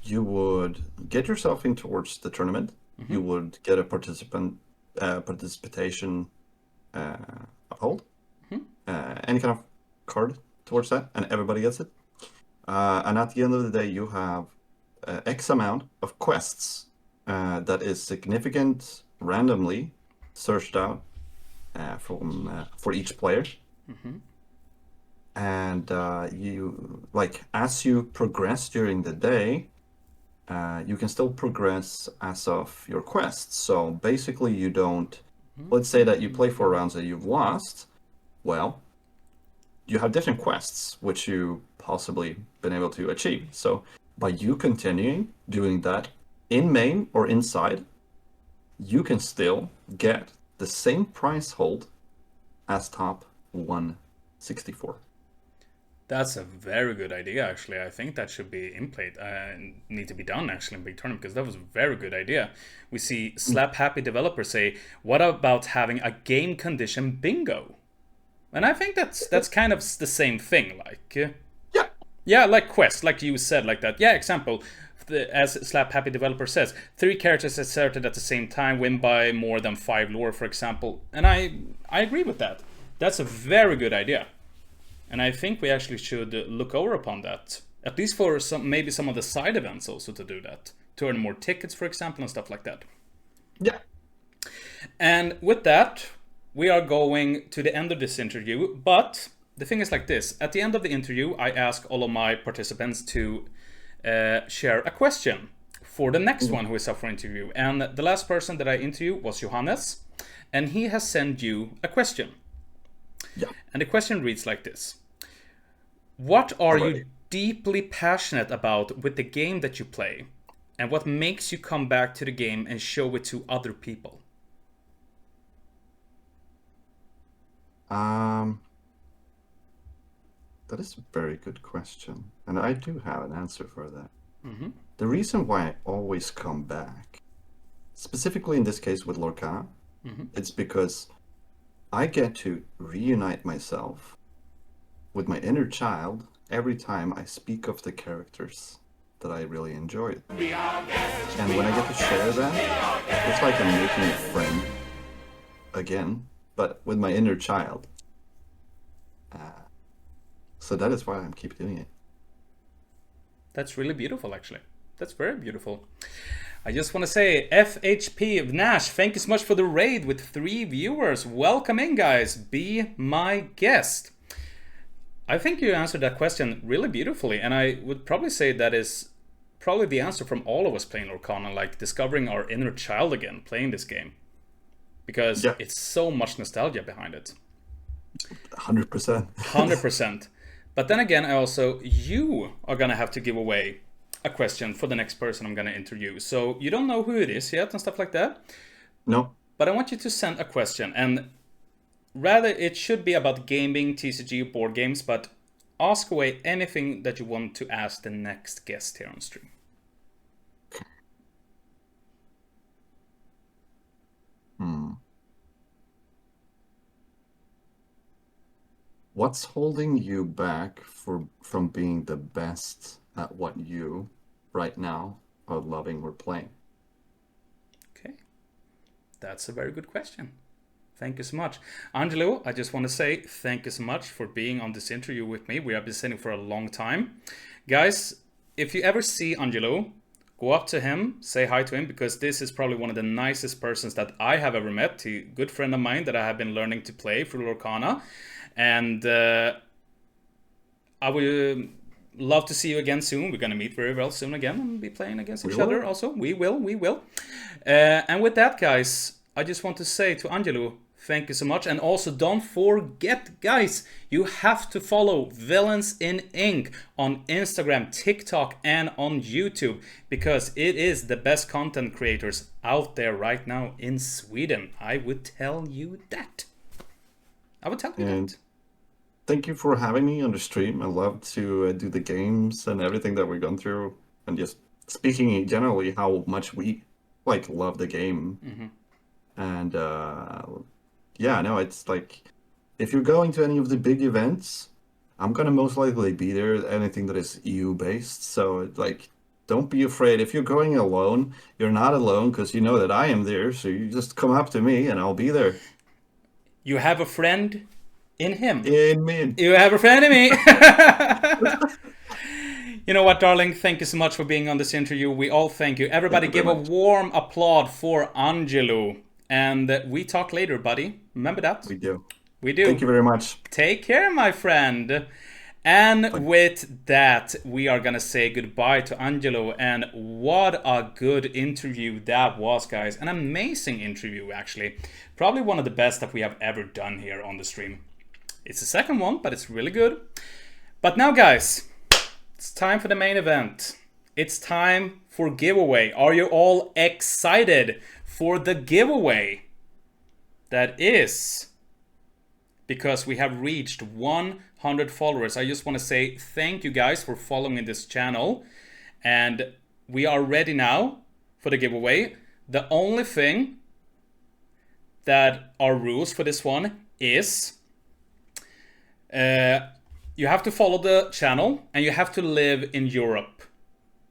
you would get yourself in towards the tournament. You would get a participation uphold. Any kind of card towards that, and everybody gets it. And at the end of the day, you have X amount of quests that is significant, randomly searched out for each player. And you, like, as you progress during the day, you can still progress as of your quests. So basically, you don't. Let's say that you play 4 rounds and you've lost. Well, you have different quests which you possibly been able to achieve. So by you continuing doing that in main or inside, you can still get the same prize hold as top 164. That's a very good idea, actually. I think that should be in play, need to be done actually in big tournament, because that was a very good idea. We see Slap Happy developers say, "What about having a game condition bingo?" And I think that's kind of the same thing, like yeah, like quest, like you said, like that. Yeah, example. As Slap Happy developer says, 3 characters asserted at the same time win by more than 5 lore, for example. And I agree with that. That's a very good idea. And I think we actually should look over upon that. At least for maybe some of the side events also, to do that. To earn more tickets, for example, and stuff like that. Yeah. And with that, we are going to the end of this interview. But the thing is like this. At the end of the interview, I ask all of my participants to share a question for the next one who is up for interview. And the last person that I interviewed was Johannes. And he has sent you a question. Yeah. And the question reads like this. What are you deeply passionate about with the game that you play? And what makes you come back to the game and show it to other people? That is a very good question. And I do have an answer for that. The reason why I always come back, specifically in this case with Lorcana, it's because I get to reunite myself with my inner child every time I speak of the characters that I really enjoyed. And when I get to share that, it's like I'm making a friend again, but with my inner child. So that is why I keep doing it. That's really beautiful, actually. That's very beautiful. I just want to say, FHP of Nash, thank you so much for the raid with 3 viewers. Welcome in, guys. Be my guest. I think you answered that question really beautifully, and I would probably say that is probably the answer from all of us playing Lorcana, like discovering our inner child again, playing this game. Because it's so much nostalgia behind it. 100%. 100%. But then again, you are going to have to give away a question for the next person I'm going to interview. So you don't know who it is yet and stuff like that. No. But I want you to send a question, and rather it should be about gaming, TCG, board games, but ask away anything that you want to ask the next guest here on stream. What's holding you back from being the best at what you, right now, are loving or playing? Okay. That's a very good question. Thank you so much. Angelo, I just want to say thank you so much for being on this interview with me. We have been sitting for a long time. Guys, if you ever see Angelo, go up to him, say hi to him, because this is probably one of the nicest persons that I have ever met. He's a good friend of mine that I have been learning to play through Lorcana. And I would love to see you again soon. We're going to meet very well soon again and be playing against each other also. We will. And with that, guys, I just want to say to Angelo, thank you so much. And also don't forget, guys, you have to follow Villains in Ink on Instagram, TikTok, and on YouTube, because it is the best content creators out there right now in Sweden. I would tell you that. Thank you for having me on the stream. I love to do the games and everything that we've gone through, and just speaking generally how much we love the game. And yeah, no, it's like if you're going to any of the big events, I'm gonna most likely be there. Anything that is EU based, so don't be afraid. If you're going alone, you're not alone because you know that I am there. So you just come up to me and I'll be there. You have a friend in him. In me. You have a friend in me. You know what, darling? Thank you so much for being on this interview. We all thank you. Everybody give a warm applause for Angelo. And we talk later, buddy. Remember that? We do. We do. Thank you very much. Take care, my friend. And with that, we are going to say goodbye to Angelo. And what a good interview that was, guys. An amazing interview, actually. Probably one of the best that we have ever done here on the stream. It's the second one, but it's really good. But now, guys, it's time for the main event. It's time for giveaway. Are you all excited for the giveaway? That is because we have reached 100 followers. I just want to say thank you guys for following this channel. And we are ready now for the giveaway. The only thing that our rules for this one is you have to follow the channel and you have to live in Europe.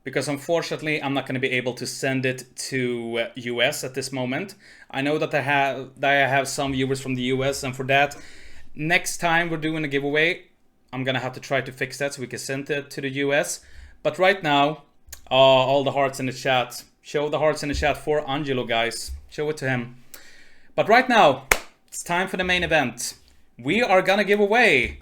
Because unfortunately, I'm not going to be able to send it to US at this moment. I know that I have some viewers from the US, and for that, next time we're doing a giveaway, I'm going to have to try to fix that so we can send it to the US. But right now, all the hearts in the chat. Show the hearts in the chat for Angelo, guys. Show it to him. But right now, it's time for the main event. We are going to give away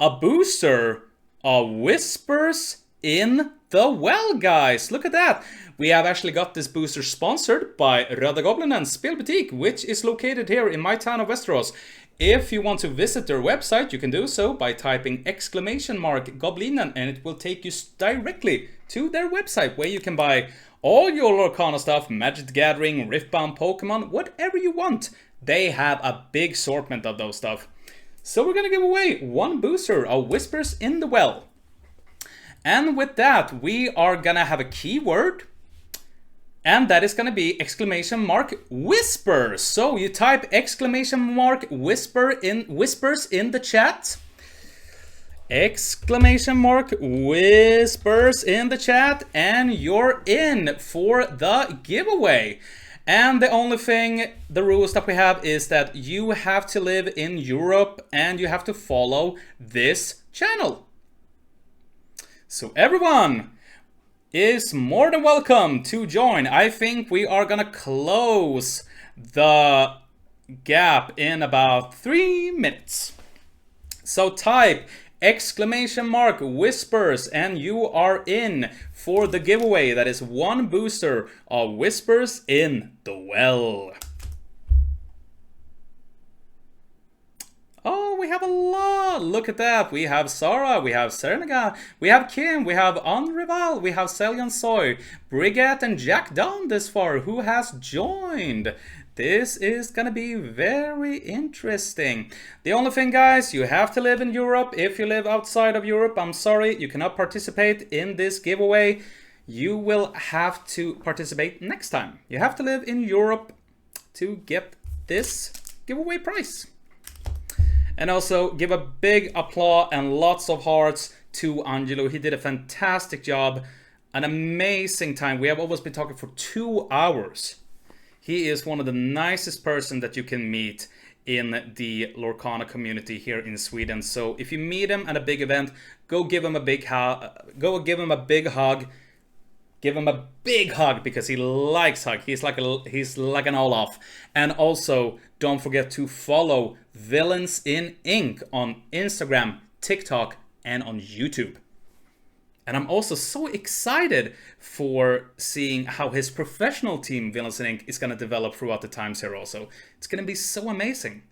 a booster of Whispers in the Well, guys. Look at that. We have actually got this booster sponsored by Röda Goblinens Spelbutik, which is located here in my town of Västerås. If you want to visit their website, you can do so by typing !Goblinen, and it will take you directly to their website where you can buy all your Lorcana stuff, Magic the Gathering, Riftbound, Pokemon, whatever you want. They have a big assortment of those stuff. So we're gonna give away one booster of Whispers in the Well. And with that, we are gonna have a keyword, and that is gonna be !Whisper. So you type !Whisper in Whispers in the chat. !Whispers in the chat, and you're in for the giveaway. And the only thing, the rules that we have is that you have to live in Europe and you have to follow this channel. So everyone is more than welcome to join. I think we are gonna close the gap in about 3 minutes. So type !Whispers and you are in for the giveaway. That is one booster of Whispers in the Well. Oh, we have a lot. Look at that. We have Sarah, we have Serenega, we have Kim, we have Unrival, we have Celian Soy, Brigette, and Jack down this far, who has joined. This is gonna be very interesting. The only thing, guys, you have to live in Europe. If you live outside of Europe, I'm sorry, you cannot participate in this giveaway. You will have to participate next time. You have to live in Europe to get this giveaway prize. And also give a big applause and lots of hearts to Angelo. He did a fantastic job. An amazing time. We have almost been talking for 2 hours. He is one of the nicest person that you can meet in the Lorcana community here in Sweden. So if you meet him at a big event, go give him a big hug. Go give him a big hug. Give him a big hug because he likes hug. He's like an Olaf. And also, don't forget to follow Villains in Ink on Instagram, TikTok, and on YouTube. And I'm also so excited for seeing how his professional team, Villains in Ink, is going to develop throughout the times here also. It's going to be so amazing.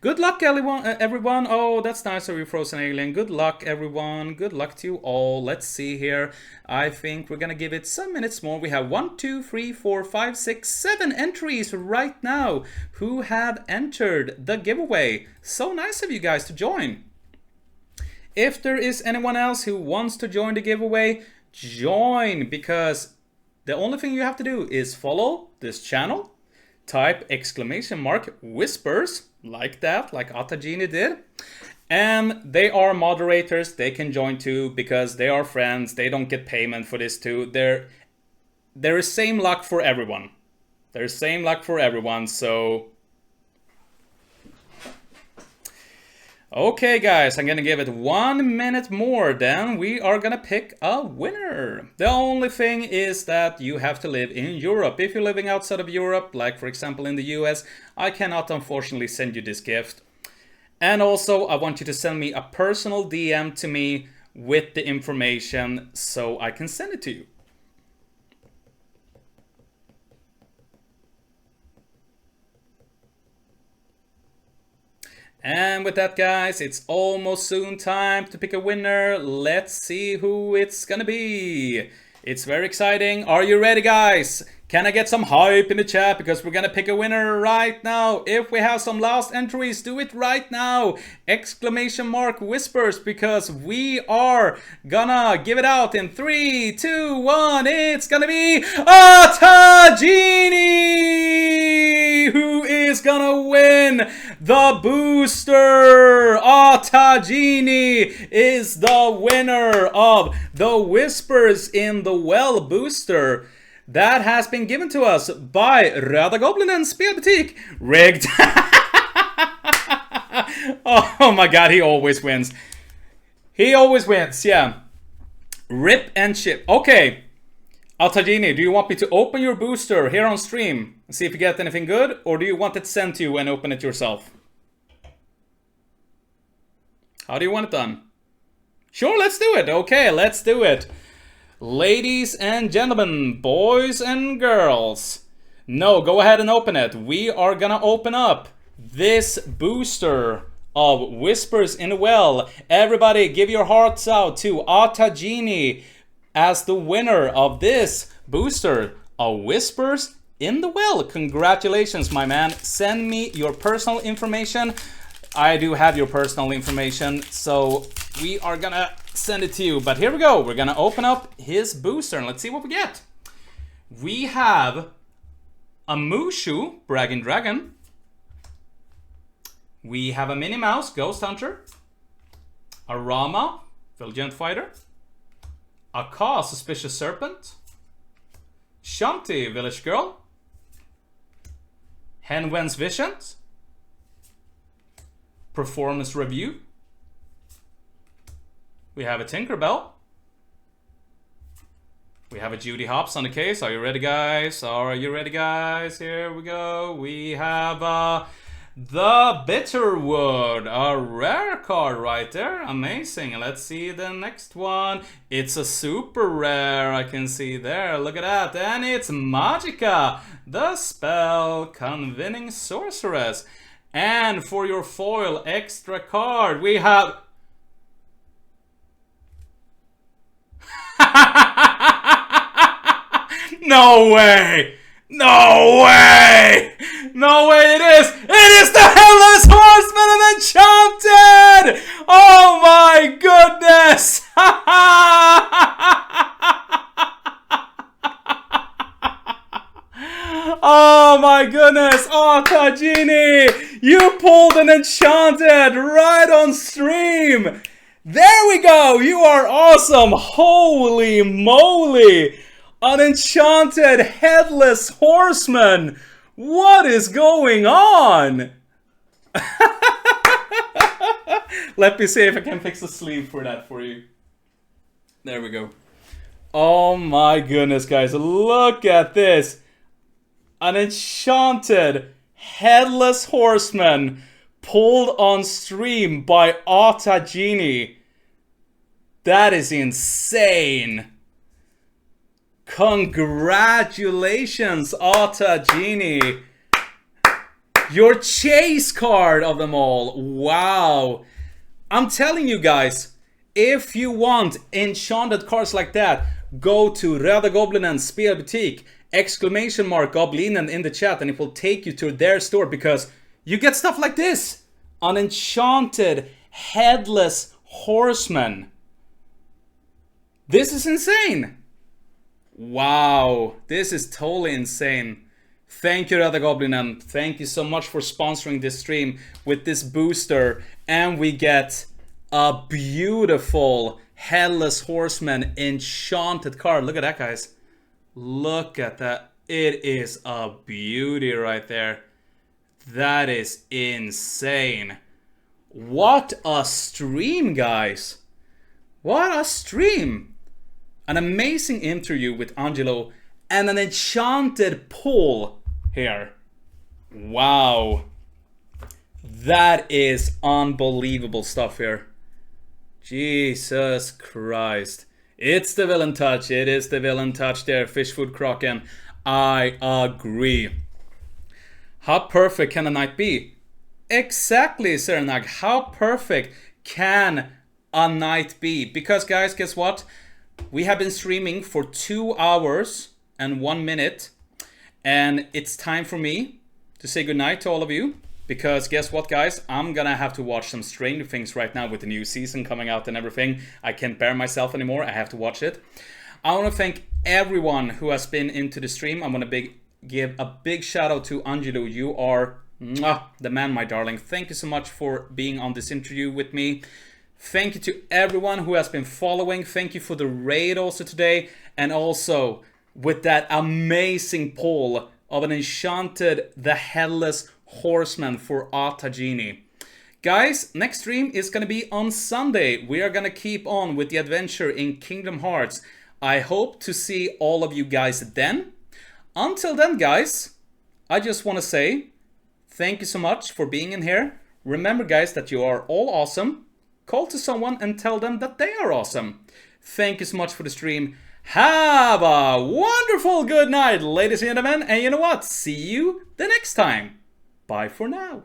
Good luck, everyone. Oh, that's nice of you, Frozen Alien. Good luck, everyone. Good luck to you all. Let's see here. I think we're going to give it some minutes more. We have 1, 2, 3, 4, 5, 6, 7 entries right now who have entered the giveaway. So nice of you guys to join. If there is anyone else who wants to join the giveaway, join, because the only thing you have to do is follow this channel, type !whispers, like that, like Atagini did, and they are moderators. They can join too because they are friends. They don't get payment for this too. There is same luck for everyone. There's same luck for everyone, so... Okay guys, I'm gonna give it 1 minute more, then we are gonna pick a winner. The only thing is that you have to live in Europe. If you're living outside of Europe, like for example in the US, I cannot unfortunately send you this gift. And also, I want you to send me a personal DM to me with the information so I can send it to you. And with that, guys, it's almost soon time to pick a winner. Let's see who it's gonna be. It's very exciting. Are you ready, guys? Can I get some hype in the chat? Because we're gonna pick a winner right now. If we have some last entries, do it right now. !Whispers, because we are gonna give it out in 3, 2, 1. It's gonna be Atagini, who is gonna win the booster. Atagini is the winner of the Whispers in the Well booster. That has been given to us by Röda Goblinen Spelbutik. Rigged. Oh my god, he always wins. He always wins, yeah. Rip and chip. Okay. Atagini, do you want me to open your booster here on stream and see if you get anything good? Or do you want it sent to you and open it yourself? How do you want it done? Sure, let's do it. Okay, let's do it. Ladies and gentlemen, boys and girls. No, go ahead and open it. We are gonna open up this booster of Whispers in the Well. Everybody give your hearts out to Atagini as the winner of this booster of Whispers in the Well. Congratulations, my man. Send me your personal information. I do have your personal information, so we are gonna send it to you. But here we go. We're gonna open up his booster and let's see what we get. We have a Mushu, Bragging Dragon. We have a Minnie Mouse, Ghost Hunter. A Rama, Vigilant Fighter. A Ka, Suspicious Serpent. Shanti, Village Girl. Henwen's Visions. Performance Review. We have a Tinkerbell. We have a Judy Hopps on the case. Are you ready, guys? Are you ready, guys? Here we go. We have the Bitterwood, a rare card right there. Amazing. Let's see the next one. It's a super rare. I can see there. Look at that. And it's Magica, the spell Convening Sorceress. And for your foil extra card, we have... No way! No way! No way it is! It is the Headless Horseman of Enchanted! Oh my goodness! Oh my goodness! Oh, Atagini! You pulled an Enchanted right on stream! There we go! You are awesome! Holy moly! An enchanted headless horseman! What is going on? Let me see if I can fix the sleeve for that for you. There we go. Oh my goodness, guys. Look at this. An enchanted headless horseman pulled on stream by Atagini. That is insane. Congratulations, Atagini. Your chase card of them all. Wow. I'm telling you guys, if you want enchanted cards like that, go to Röda Goblinen Spelbutik, !Goblinen in the chat, and it will take you to their store because you get stuff like this. An enchanted headless horseman. This is insane. Wow, this is totally insane. Thank you, Röda Goblinen. Thank you so much for sponsoring this stream with this booster. And we get a beautiful Headless Horseman enchanted card. Look at that, guys. Look at that. It is a beauty right there. That is insane. What a stream, guys. What a stream. An amazing interview with Angelo and an enchanted pull here. Wow. That is unbelievable stuff here. Jesus Christ. It's the villain touch. It is the villain touch there, Fishfood Kraken. I agree. How perfect can a night be? Exactly, Serenag. How perfect can a night be? Because, guys, guess what? We have been streaming for 2 hours and 1 minute. And it's time for me to say goodnight to all of you. Because guess what, guys? I'm gonna have to watch some Stranger Things right now with the new season coming out and everything. I can't bear myself anymore. I have to watch it. I want to thank everyone who has been into the stream. I want to give a big shout out to Angelo. You are the man, my darling. Thank you so much for being on this interview with me. Thank you to everyone who has been following. Thank you for the raid also today. And also with that amazing poll of an enchanted the Headless Horseman for Atagini. Guys, next stream is going to be on Sunday. We are going to keep on with the adventure in Kingdom Hearts. I hope to see all of you guys then. Until then, guys, I just want to say thank you so much for being in here. Remember, guys, that you are all awesome. Call to someone and tell them that they are awesome. Thank you so much for the stream. Have a wonderful good night, ladies and gentlemen. And you know what? See you the next time. Bye for now.